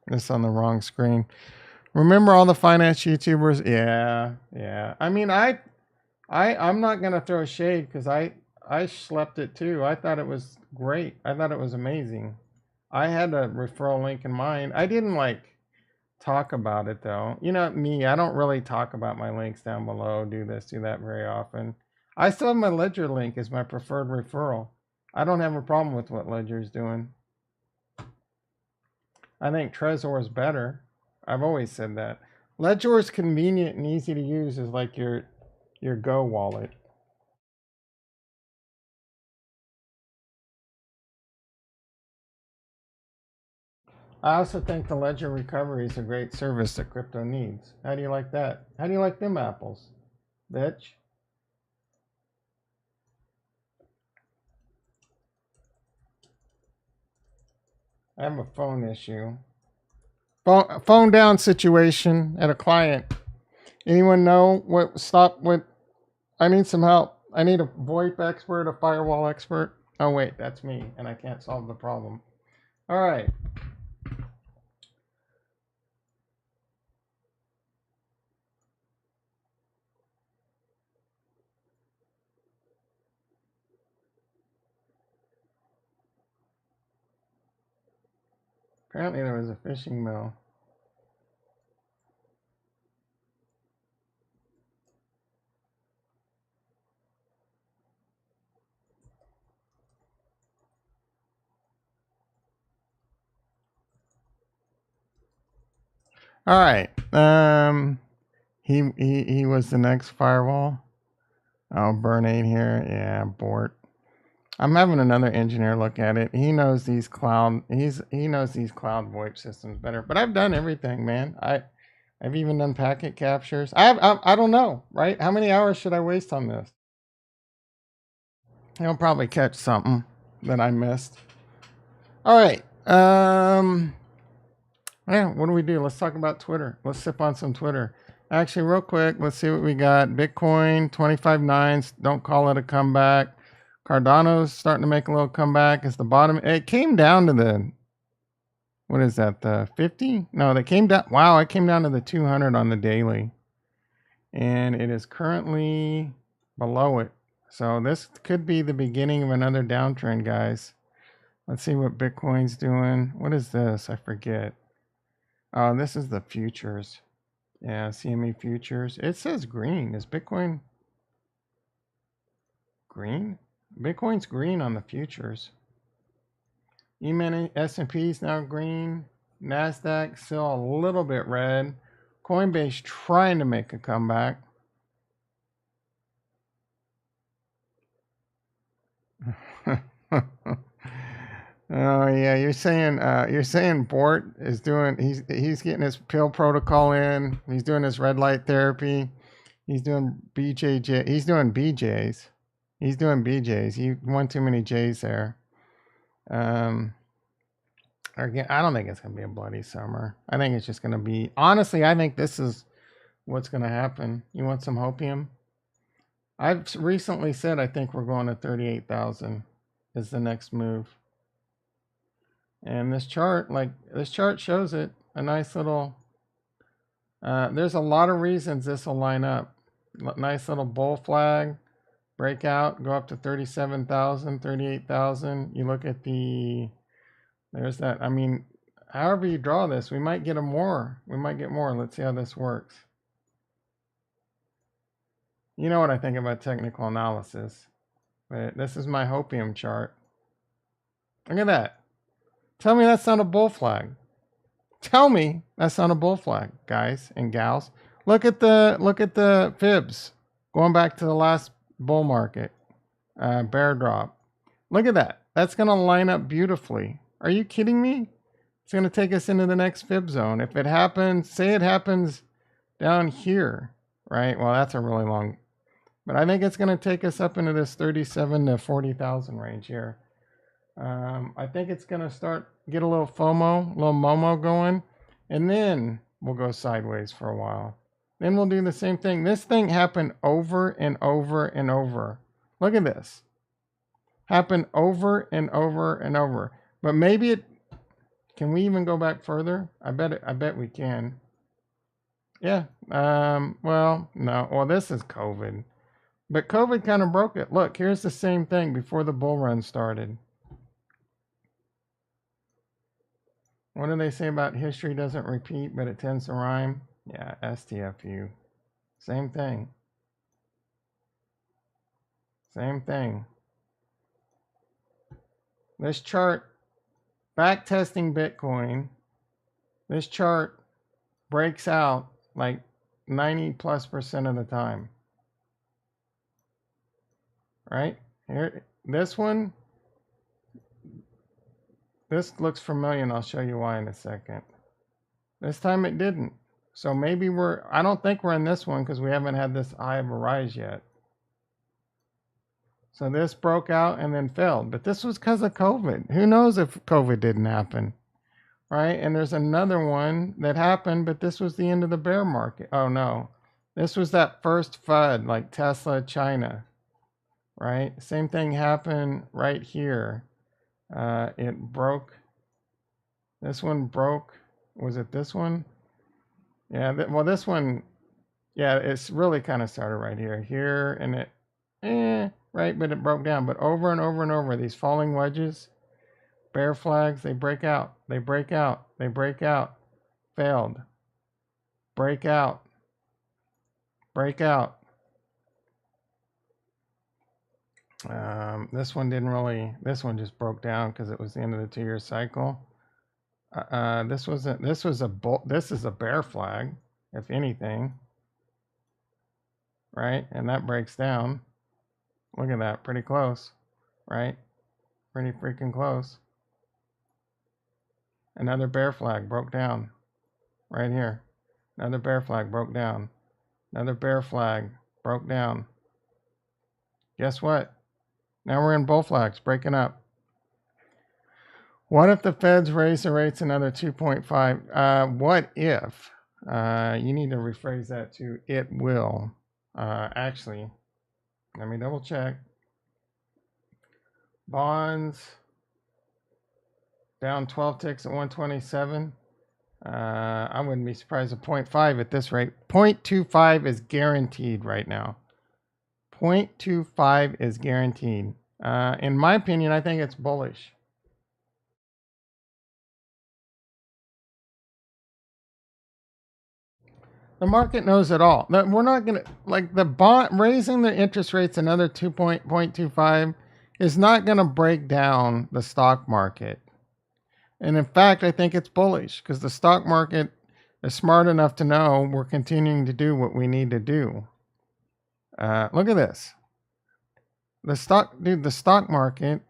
A: This on the wrong screen. Remember all the finance YouTubers? Yeah. I mean, I'm not gonna throw shade because I schlepped it too. I thought it was great. I thought it was amazing. I had a referral link in mind. I didn't talk about it though. You know me, I don't really talk about my links down below, do this, do that very often. I still have my Ledger link as my preferred referral. I don't have a problem with what Ledger is doing. I think Trezor is better. I've always said that. Ledger is convenient and easy to use as like your Go wallet. I also think the ledger recovery is a great service that crypto needs. How do you like that? How do you like them apples, bitch? I have a phone issue. Phone down situation at a client. Anyone know what stop what? I need some help. I need a VoIP expert, a firewall expert. Oh wait, that's me, and I can't solve the problem. All right. Apparently there was a fishing mill. All right. He was the next firewall. Oh, burn 8 here. Yeah, Bort. I'm having another engineer look at it. He knows these cloud. He knows these cloud VoIP systems better. But I've done everything, man. I've even done packet captures. I don't know, right? How many hours should I waste on this? He'll probably catch something that I missed. All right. Yeah, what do we do? Let's talk about Twitter. Let's sip on some Twitter. Actually, real quick, let's see what we got. Bitcoin, 25.9. Don't call it a comeback. Cardano's starting to make a little comeback. It's the bottom. It came down to the, what is that, the 50? No, they came down. Wow, it came down to the 200 on the daily. And it is currently below it. So this could be the beginning of another downtrend, guys. Let's see what Bitcoin's doing. What is this? I forget. Oh, this is the futures. Yeah, CME futures. It says green. Is Bitcoin green? Bitcoin's green on the futures. E-mini S&P's now green. NASDAQ still a little bit red. Coinbase trying to make a comeback. Oh yeah, you're saying Bort is doing he's getting his pill protocol in. He's doing his red light therapy. He's doing BJJ. He's doing BJs. He's doing BJs. He won too many J's there. Again, I don't think it's gonna be a bloody summer. I think it's just gonna be. Honestly, I think this is what's gonna happen. You want some hopium? I've recently said I think we're going to 38,000 is the next move. And this chart shows it. A nice little. There's a lot of reasons this will line up. Nice little bull flag, breakout, go up to 37,000, 38,000. You look at the. There's that. I mean, however you draw this, we might get more. We might get more. Let's see how this works. You know what I think about technical analysis. But this is my hopium chart. Look at that. Tell me that's not a bull flag. Tell me that's not a bull flag, guys and gals. Look at the fibs going back to the last bull market, bear drop. Look at that. That's going to line up beautifully. Are you kidding me? It's going to take us into the next fib zone. If it happens, say it happens down here, right? Well, that's a really long, but I think it's going to take us up into this 37 to 40,000 range here. I think it's going to get a little FOMO, a little Momo going, and then we'll go sideways for a while. Then we'll do the same thing. This thing happened over and over and over. Look at this. Happened over and over and over. But maybe can we even go back further? I bet we can. Yeah. Well, no. Well, this is COVID. But COVID kind of broke it. Look, here's the same thing before the bull run started. What do they say about history doesn't repeat, but it tends to rhyme? Yeah, STFU. Same thing. Same thing. This chart, back testing Bitcoin, this chart breaks out like 90+% of the time. Right? Here, this one, this looks familiar, and I'll show you why in a second. This time it didn't. So maybe I don't think we're in this one because we haven't had this high of a rise yet. So this broke out and then failed. But this was because of COVID. Who knows if COVID didn't happen, right? And there's another one that happened, but this was the end of the bear market. Oh, no. This was that first FUD, like Tesla, China, right? Same thing happened right here. It broke. This one broke. Was it this one? Yeah, well, this one, yeah, it's really kind of started right here, and it, right, but it broke down. But over and over and over, these falling wedges, bear flags, they break out, they break out, they break out, failed, break out, break out. This one didn't really, this one just broke down because it was the end of the 2-year cycle. This is a bear flag, if anything, right? And that breaks down. Look at that, pretty close, right? Pretty freaking close. Another bear flag broke down right here. Another bear flag broke down. Another bear flag broke down. Guess what? Now we're in bull flags, breaking up. What if the Feds raise the rates another 2.5? What if? You need to rephrase that to it will. Actually, let me double check. Bonds down 12 ticks at 127. I wouldn't be surprised at 0.5 at this rate. 0.25 is guaranteed right now. 0.25 is guaranteed. In my opinion, I think it's bullish. The market knows it all. We're not going to, like, the bond raising the interest rates another 2.25 is not going to break down the stock market. And in fact, I think it's bullish because the stock market is smart enough to know we're continuing to do what we need to do. Look at this. The stock market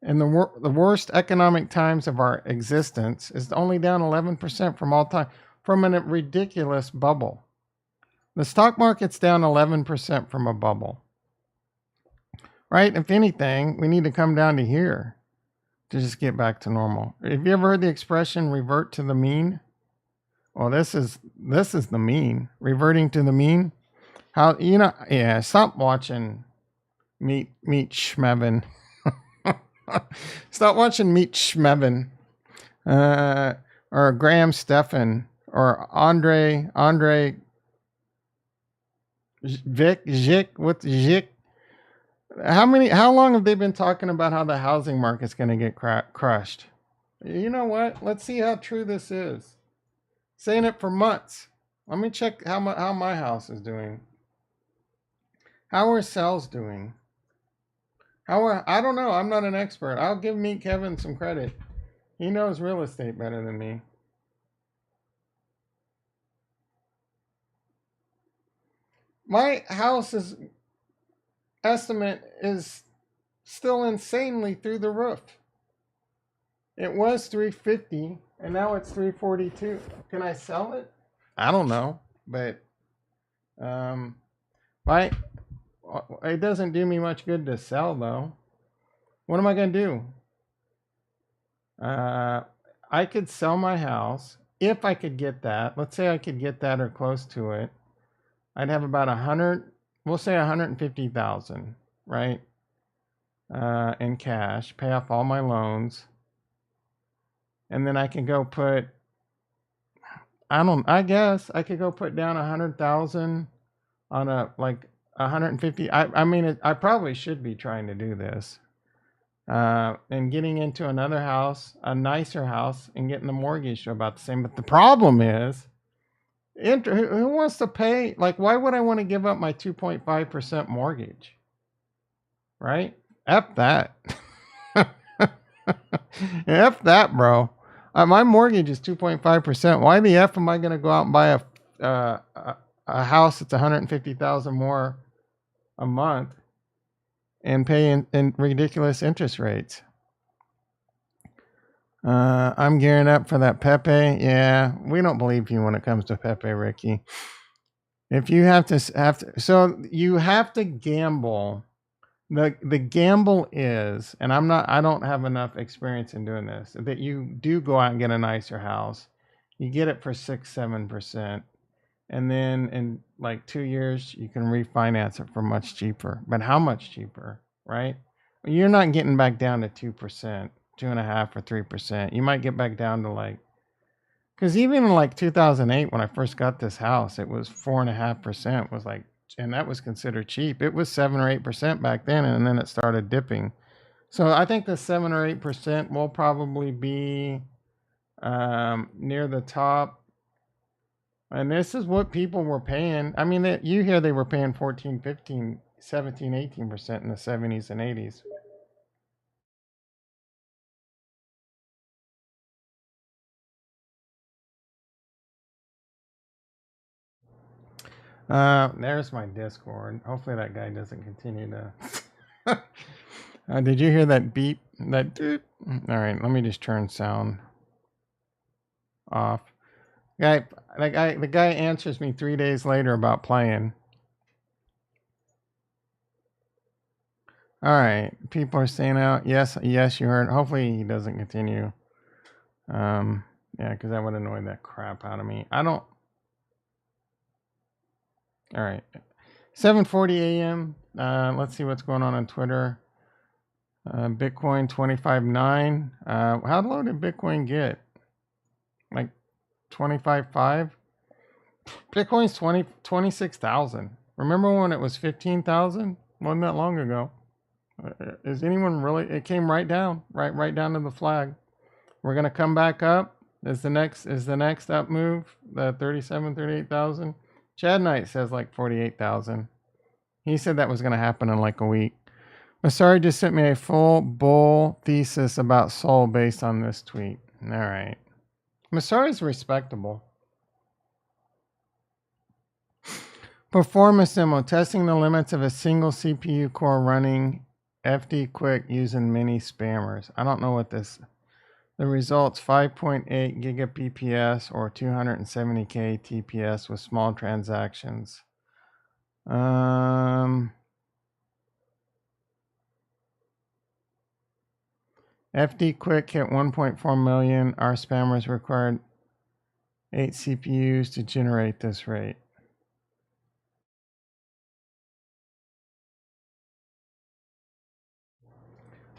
A: in the worst economic times of our existence is only down 11% from all time. From a ridiculous bubble. The stock market's down 11% from a bubble. Right? If anything, we need to come down to here to just get back to normal. Have you ever heard the expression revert to the mean? Well, this is the mean. Reverting to the mean. How, yeah, stop watching Meet Schmevin. Stop watching Meet Schmevin. Or Graham Stephan. Or Andre Vic with Zick. How long have they been talking about how the housing market's going to get crushed? You know what? Let's see how true this is. Saying it for months. Let me check how my house is doing. How are sales doing? I don't know. I'm not an expert. I'll give Meet Kevin some credit. He knows real estate better than me. My house's estimate is still insanely through the roof. It was $350 and now it's $342. Can I sell it? I don't know, but it doesn't do me much good to sell though. What am I going to do? I could sell my house if I could get that. Let's say I could get that or close to it. I'd have about 100, we'll say 150,000, right? In cash, pay off all my loans. And then I can go put, I guess I could go put down 100,000 on 150. I mean, I probably should be trying to do this. And getting into another house, a nicer house, and getting the mortgage to about the same. But the problem is, who wants to pay? Like, why would I want to give up my 2.5% mortgage? Right? F that. F that, bro. My mortgage is 2.5%. Why the F am I going to go out and buy a house that's 150,000 more a month and pay in ridiculous interest rates? I'm gearing up for that Pepe. Yeah, we don't believe you when it comes to Pepe, Ricky. If you so you have to gamble. The gamble is, and I don't have enough experience in doing this, that you do go out and get a nicer house. You get it for 6-7%. And then in like 2 years, you can refinance it for much cheaper. But how much cheaper, right? You're not getting back down to 2%, 2.5% or 3%. You might get back down to like, because even in like 2008, when I first got this house, it was 4.5%. Was like, and that was considered cheap. It was 7 or 8% back then, and then it started dipping. So I think the 7 or 8% will probably be near the top. And this is what people were paying. I mean, you hear they were paying 14, 15, 17, 18% in the 70s and 80s. There's my Discord. Hopefully that guy doesn't continue to. Did you hear that beep? That doop? All right, let me just turn sound off. The guy answers me 3 days later about playing. All right, people are staying out. Yes, you heard. Hopefully he doesn't continue. Yeah, because that would annoy that crap out of me. I don't. All right, 7:40 a.m. Let's see what's going on Twitter. Bitcoin 25.9. How low did Bitcoin get? Like 25.5. Bitcoin's 26,000. Remember when it was 15,000? Wasn't that long ago. Is anyone really? It came right down, right down to the flag. We're gonna come back up. Is the next up move the 37, 38,000? Chad Knight says like 48,000. He said that was gonna happen in like a week. Masari just sent me a full bull thesis about Sol based on this tweet. All right. Masari's respectable. Performance demo, testing the limits of a single CPU core running FD quick using mini spammers. I don't know what this. The results 5.8 gigabps or 270k TPS with small transactions. FD quick hit 1.4 million. Our spammers required 8 CPUs to generate this rate.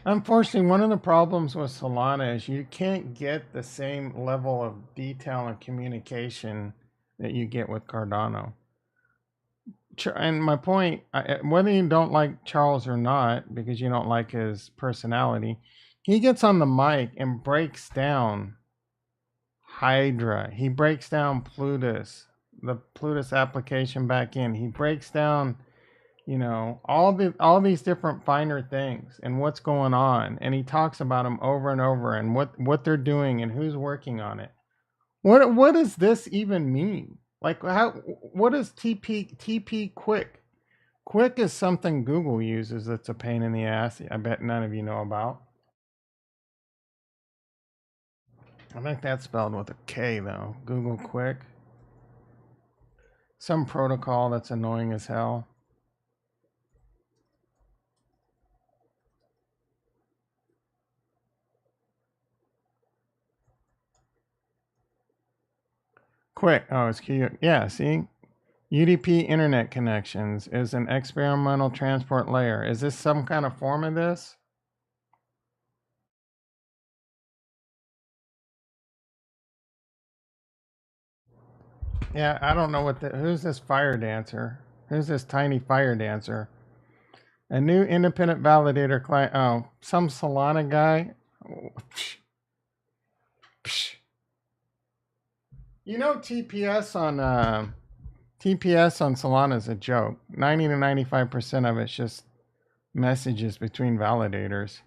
A: Unfortunately, one of the problems with Solana is you can't get the same level of detail and communication that you get with Cardano. And my point, whether you don't like Charles or not, because you don't like his personality, he gets on the mic and breaks down Hydra. He breaks down Plutus, the Plutus application back in. He breaks down, all these different finer things and what's going on, and he talks about them over and over and what they're doing and who's working on it. What does this even mean? Like what is TP quick? Quick is something Google uses that's a pain in the ass. I bet none of you know about. I think that's spelled with a K though. Google Quick. Some protocol that's annoying as hell. Quick. Oh, it's Q. Yeah, see? UDP internet connections is an experimental transport layer. Is this some kind of form of this? Yeah, I don't know who's this fire dancer? Who's this tiny fire dancer? A new independent validator client. Oh, some Solana guy. You know, TPS on Solana is a joke. 90 to 95% of it's just messages between validators.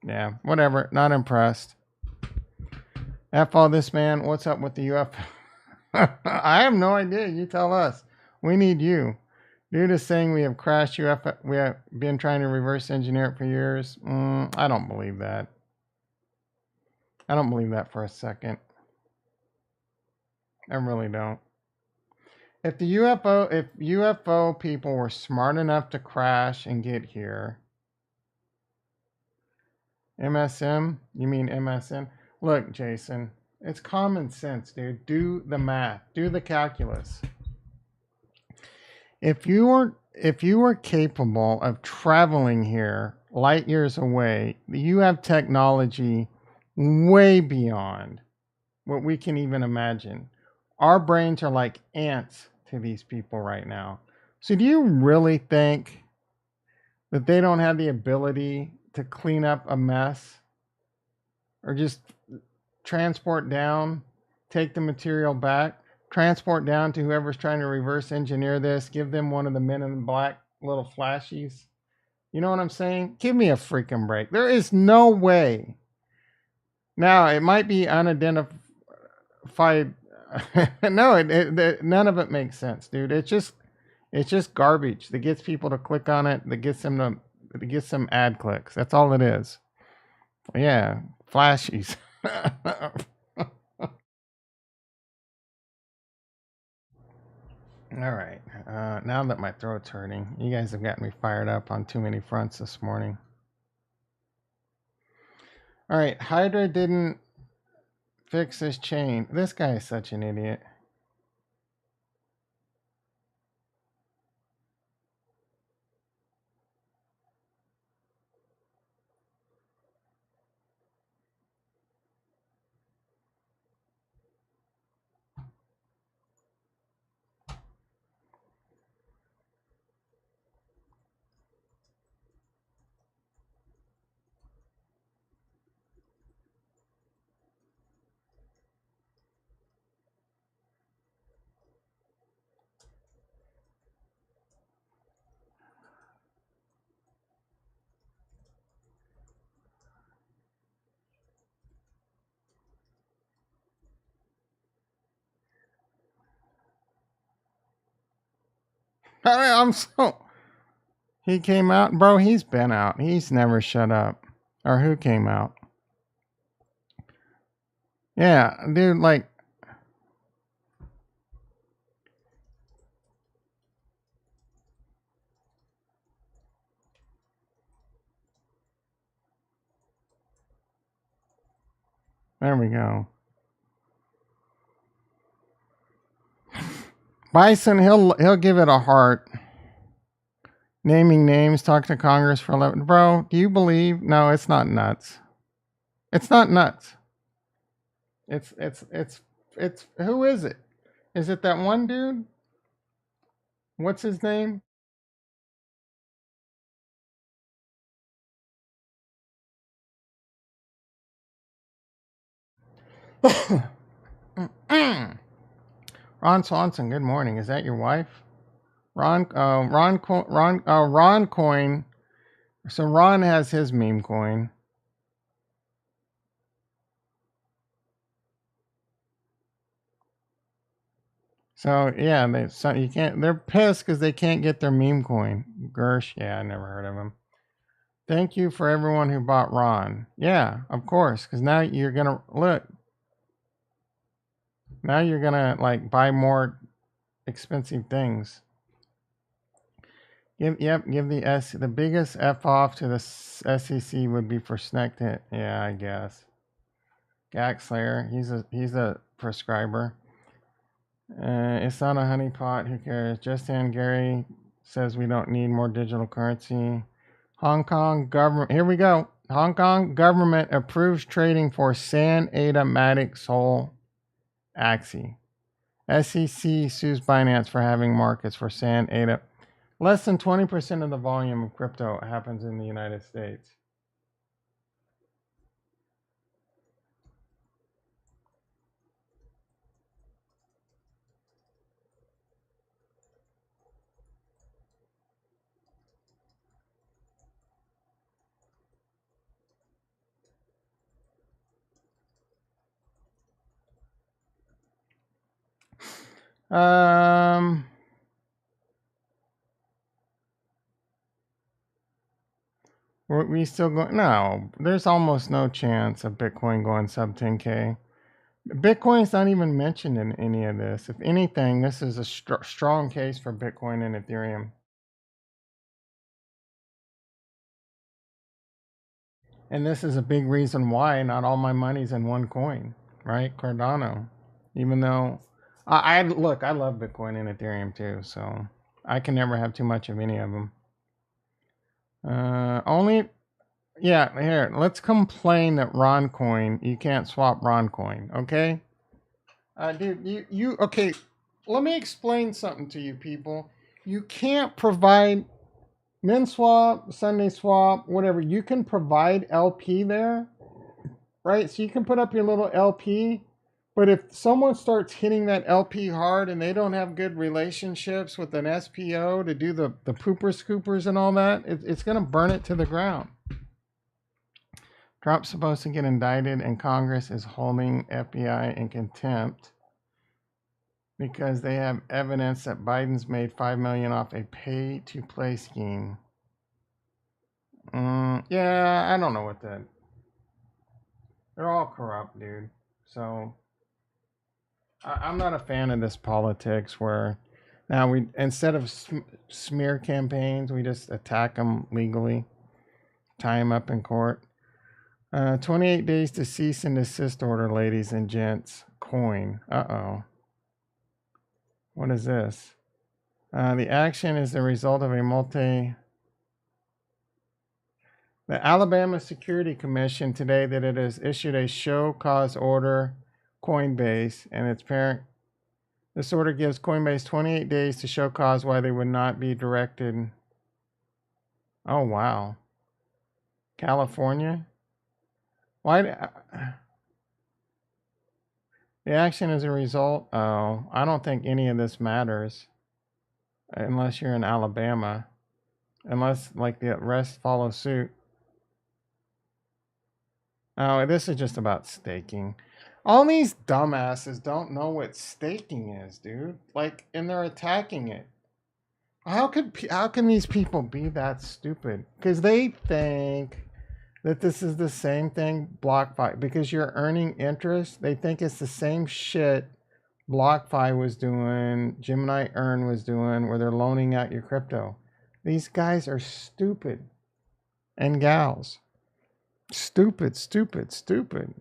A: Yeah, whatever. Not impressed. F all this, man. What's up with the UF? I have no idea. You tell us. We need you. Dude is saying we have crashed UF. We have been trying to reverse engineer it for years. I don't believe that. I don't believe that for a second. I really don't. If UFO people were smart enough to crash and get here, MSM, you mean MSM? Look, Jason, it's common sense, dude. Do the math, do the calculus. If you were capable of traveling here light years away, you have technology way beyond what we can even imagine. Our brains are like ants to these people right now. So do you really think that they don't have the ability to clean up a mess or just transport down, take the material back, transport down to whoever's trying to reverse engineer this, give them one of the Men in Black little flashies? You know what I'm saying? Give me a freaking break. There is no way. Now, it might be unidentified. No, none of it makes sense, dude. It's just garbage that gets people to click on it, that gets them ad clicks. That's all it is. Yeah, flashies. All right. Now that my throat's hurting, you guys have gotten me fired up on too many fronts this morning. All right. Hydra didn't fix this chain. This guy is such an idiot. I'm so. He came out, bro. He's been out. He's never shut up. Or who came out? Yeah, dude. Like, there we go. Bison, he'll give it a heart. Naming names, talk to Congress for 11. Bro, do you believe? No, it's not nuts. It's not nuts. It's who is it? Is it that one dude? What's his name? Ron Swanson, good morning. Is that your wife? Ron Coin. So Ron has his meme coin. So yeah, you can't. They're pissed because they can't get their meme coin. Gersh, yeah, I never heard of him. Thank you for everyone who bought Ron. Yeah, of course, because now you're gonna look. Now you're gonna like buy more expensive things. Give the biggest F off to the SEC would be for Sneck to. Yeah, I guess. Gak Slayer, he's a prescriber. It's not a honeypot. Who cares? Justin Gary says we don't need more digital currency. Hong Kong government. Here we go. Hong Kong government approves trading for San Ada Matic Sol Axie. SEC sues Binance for having markets for San Ada. Less than 20% of the volume of crypto happens in the United States. We still going? No, there's almost no chance of Bitcoin going sub 10K. Bitcoin's not even mentioned in any of this. If anything, this is a strong case for Bitcoin and Ethereum. And this is a big reason why not all my money's in one coin, right? Cardano. Even though look, I love Bitcoin and Ethereum too, so I can never have too much of any of them. Yeah, here, let's complain that Roncoin, you can't swap Roncoin, okay? Dude, okay, let me explain something to you people. You can't provide MinSwap, Sunday Swap, whatever. You can provide LP there, right? So you can put up your little LP, but if someone starts hitting that LP hard and they don't have good relationships with an SPO to do the pooper scoopers and all that, it's going to burn it to the ground. Trump's supposed to get indicted and Congress is holding FBI in contempt because they have evidence that Biden's made $5 million off a pay-to-play scheme. Yeah, I don't know what that. They're all corrupt, dude. So I'm not a fan of this politics where now we, instead of smear campaigns, we just attack them legally, tie them up in court. 28 days to cease and desist order, ladies and gents. Coin. Uh-oh. What is this? The action is the result of the Alabama Security Commission today that it has issued a show cause order Coinbase and its parent. This order gives Coinbase 28 days to show cause why they would not be directed. Oh, wow. California? Why? The action is a result. Oh, I don't think any of this matters unless you're in Alabama. Unless, like, the rest follow suit. Oh, this is just about staking. All these dumbasses don't know what staking is, dude. Like, and they're attacking it. How can these people be that stupid? Because they think that this is the same thing BlockFi, because you're earning interest. They think it's the same shit BlockFi was doing, Gemini Earn was doing, where they're loaning out your crypto. These guys are stupid. And gals. Stupid, stupid, stupid.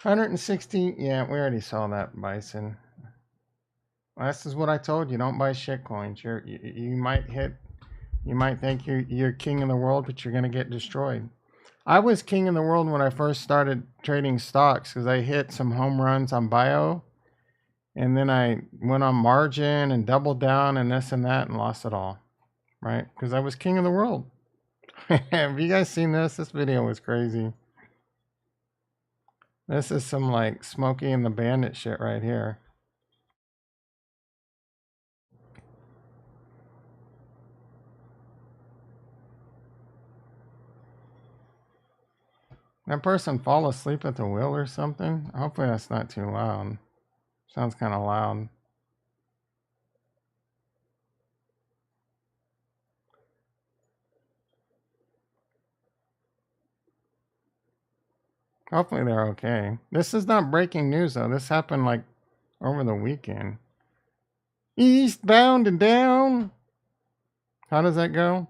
A: 160, yeah, we already saw that, Bison. This is what I told you. Don't buy shitcoins. You might think you're king of the world, but you're gonna get destroyed. I was king of the world when I first started trading stocks because I hit some home runs on bio, and then I went on margin and doubled down and this and that and lost it all, right? Because I was king of the world. Have you guys seen this? This video was crazy. This is some like Smokey and the Bandit shit right here. That person fall asleep at the wheel or something? Hopefully that's not too loud. Sounds kind of loud. Hopefully they're okay. This is not breaking news though. This happened like over the weekend. Eastbound and down. How does that go?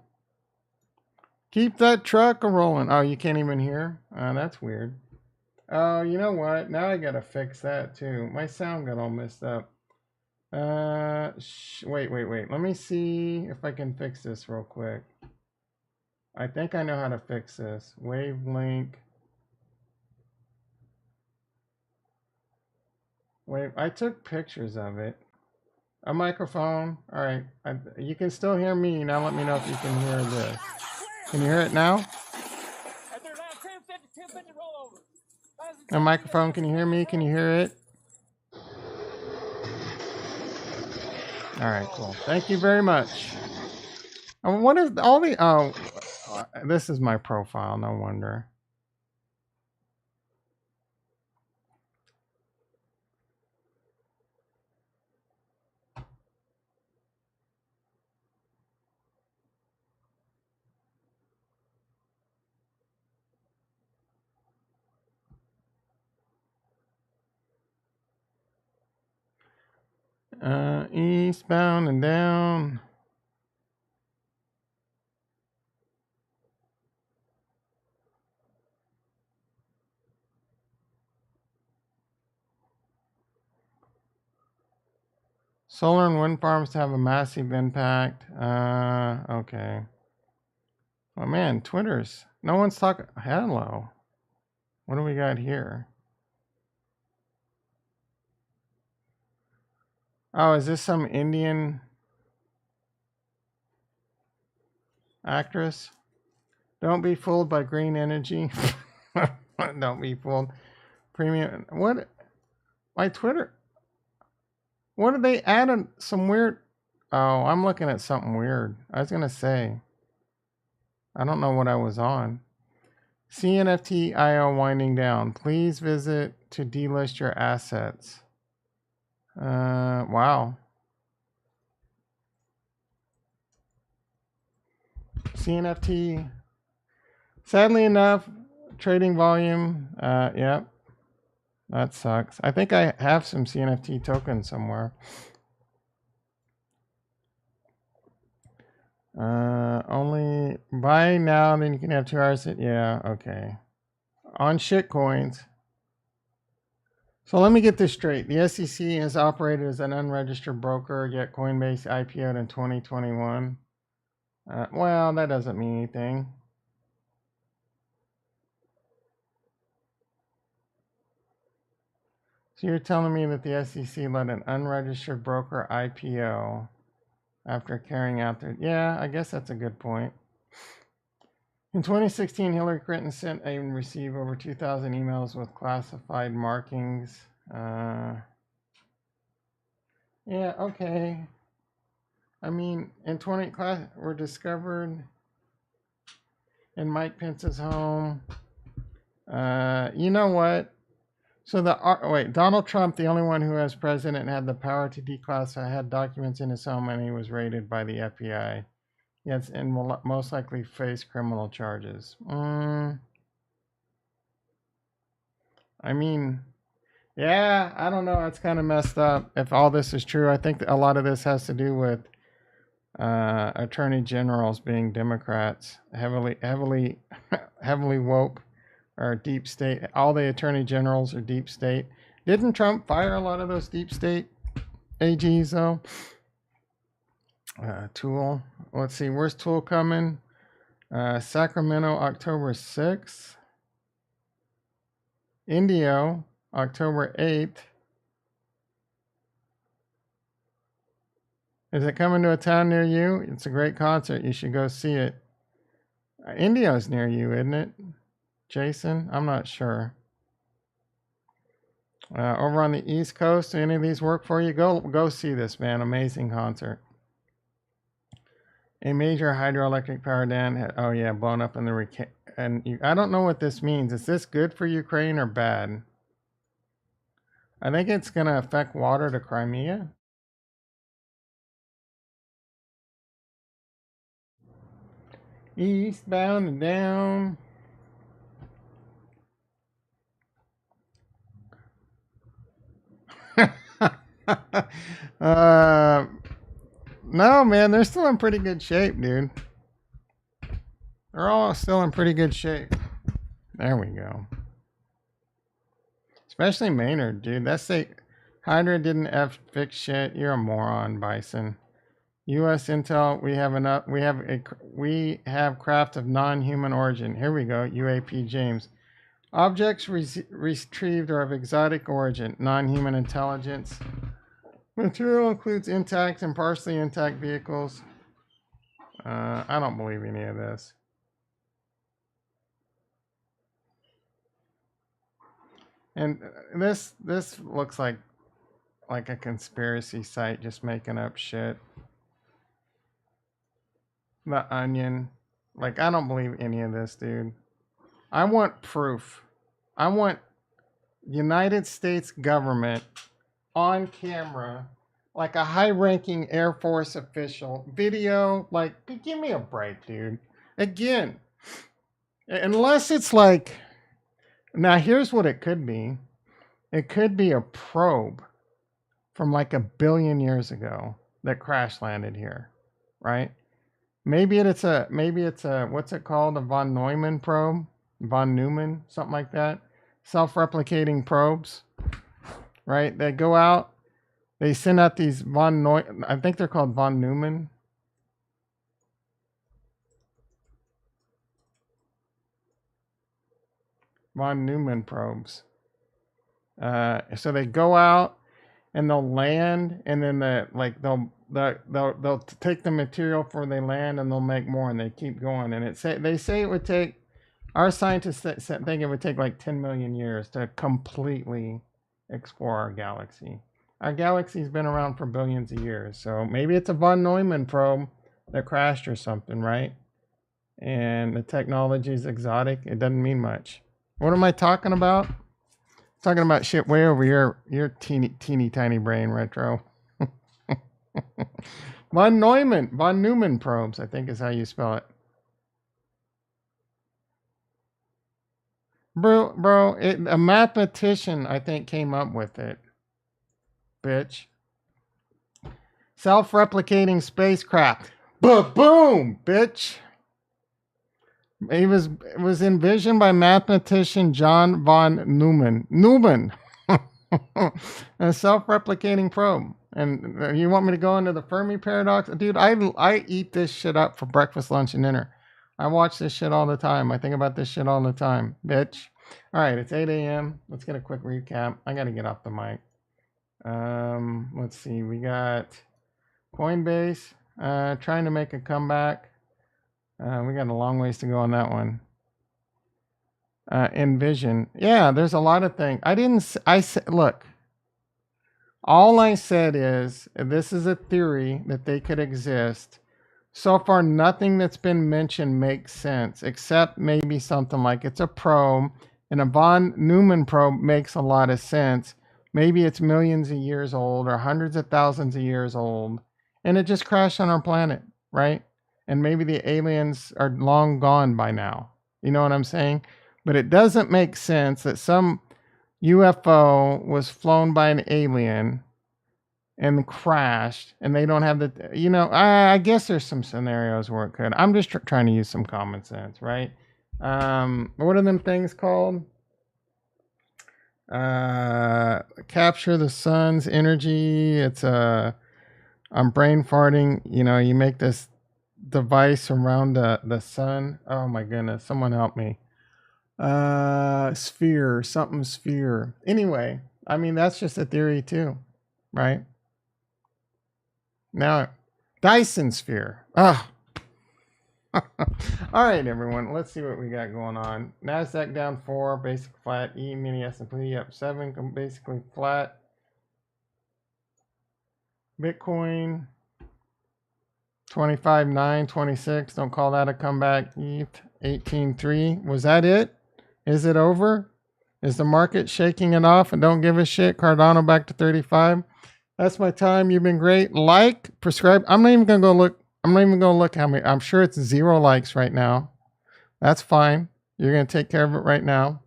A: Keep that truck a rolling. Oh, you can't even hear? That's weird. Oh, you know what? Now I gotta fix that too. My sound got all messed up. Wait. Let me see if I can fix this real quick. I think I know how to fix this. Wavelink. Wait, I took pictures of it. A microphone. All right. You can still hear me. Now let me know if you can hear this. Can you hear it now? A microphone. Can you hear me? Can you hear it? All right, cool. Thank you very much. What is all the... Oh, this is my profile. No wonder. Eastbound and down. Solar and wind farms have a massive impact. Okay. Oh man, Twitter's. No one's talking. Hello. What do we got here? Oh, is this some Indian actress? Don't be fooled by green energy. Don't be fooled. Premium. What? My Twitter. What did they add? Some weird. Oh, I'm looking at something weird. I was gonna say. I don't know what I was on. CNFT IO winding down. Please visit to delist your assets. Wow. CNFT. Sadly enough, trading volume. Yep. That sucks. I think I have some CNFT tokens somewhere. Only buy now, then you can have 2 hours. Yeah, okay. On shitcoins. So let me get this straight. The SEC has operated as an unregistered broker, yet Coinbase IPO'd in 2021. Well, that doesn't mean anything. So you're telling me that the SEC let an unregistered broker IPO after carrying out their... Yeah, I guess that's a good point. In 2016, Hillary Clinton sent and received over 2,000 emails with classified markings. Yeah, okay. I mean, in 20 class were discovered in Mike Pence's home. You know what? So Donald Trump, the only one who as president had the power to declassify, had documents in his home, and he was raided by the FBI. Yes, and will most likely face criminal charges. I mean, yeah, I don't know. It's kind of messed up. If all this is true, I think a lot of this has to do with attorney generals being Democrats, heavily woke, or deep state. All the attorney generals are deep state. Didn't Trump fire a lot of those deep state AGs though? Tool. Let's see. Where's Tool coming? Sacramento, October 6th. Indio, October 8th. Is it coming to a town near you? It's a great concert. You should go see it. Indio's near you, isn't it? Jason? I'm not sure. Over on the East Coast, do any of these work for you? Go see this, man. Amazing concert. A major hydroelectric power dam oh yeah, blown up in the I don't know what this means. Is this good for Ukraine or bad? I think it's going to affect water to Crimea. Eastbound and down. No, man, they're still in pretty good shape, dude. They're all still in pretty good shape. There we go. Especially Maynard, dude. That's the Hydra didn't fix shit. You're a moron, Bison. U.S. Intel, we have craft of non-human origin. Here we go. UAP James. Objects retrieved are of exotic origin. Non-human intelligence. Material includes intact and partially intact vehicles. I don't believe any of this. And this looks like a conspiracy site just making up shit. The Onion. Like, I don't believe any of this, dude. I want proof. I want United States government on camera, like a high-ranking Air Force official, video, like, give me a break, dude. Again, unless it's like, now here's what it could be. It could be a probe from like 1 billion years ago that crash landed here, right? Maybe it's a what's it called? A von Neumann probe, von Neumann, something like that. Self-replicating probes, right? They go out, they send out these I think they're called von Neumann. Von Neumann probes. So they go out and they'll land, and then they'll take the material before they land, and they'll make more, and they keep going. And they say it would take, our scientists think it would take like 10 million years to completely explore our galaxy. Our galaxy's been around for billions of years, so maybe it's a von Neumann probe that crashed or something, right? And the technology is exotic. It doesn't mean much. What am I talking about? Talking about shit way over your teeny tiny brain, Retro. Von Neumann probes, I think is how you spell it. Bro, a mathematician, I think, came up with it. Bitch. Self-replicating spacecraft. Boom, bitch. It was envisioned by mathematician John von Neumann. A self-replicating probe. And you want me to go into the Fermi paradox? Dude, I eat this shit up for breakfast, lunch, and dinner. I watch this shit all the time. I think about this shit all the time, bitch. All right, it's 8 a.m. Let's get a quick recap. I got to get off the mic. Let's see. We got Coinbase trying to make a comeback. We got a long ways to go on that one. Envision. Yeah, there's a lot of things. I said, look, all I said is this is a theory that they could exist. So far, nothing that's been mentioned makes sense, except maybe something like it's a probe, and a von Neumann probe makes a lot of sense. Maybe it's millions of years old or hundreds of thousands of years old, and it just crashed on our planet, right? And maybe the aliens are long gone by now. You know what I'm saying? But it doesn't make sense that some UFO was flown by an alien and crashed, and they don't have the, I guess there's some scenarios where it could. I'm just trying to use some common sense, right? What are them things called? Capture the sun's energy. I'm brain farting. You make this device around the sun. Oh my goodness, someone help me. Sphere. Anyway, I mean, that's just a theory too, right? Now, Dyson sphere. All right, everyone, let's see what we got going on. NASDAQ down 4, basic flat. E-mini S&P up 7, basically flat. Bitcoin 25.9, 26. Don't call that a comeback. ETH 18.3. Was that it? Is it over? Is the market shaking it off and don't give a shit? Cardano back to 35. That's my time. You've been great. Like, subscribe. I'm not even gonna go look how many. I'm sure it's 0 likes right now. That's fine. You're gonna take care of it right now.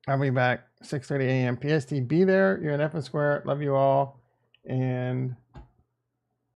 A: I'll be back 6:30 a.m. PST. Be there. You're an F and Square. Love you all. And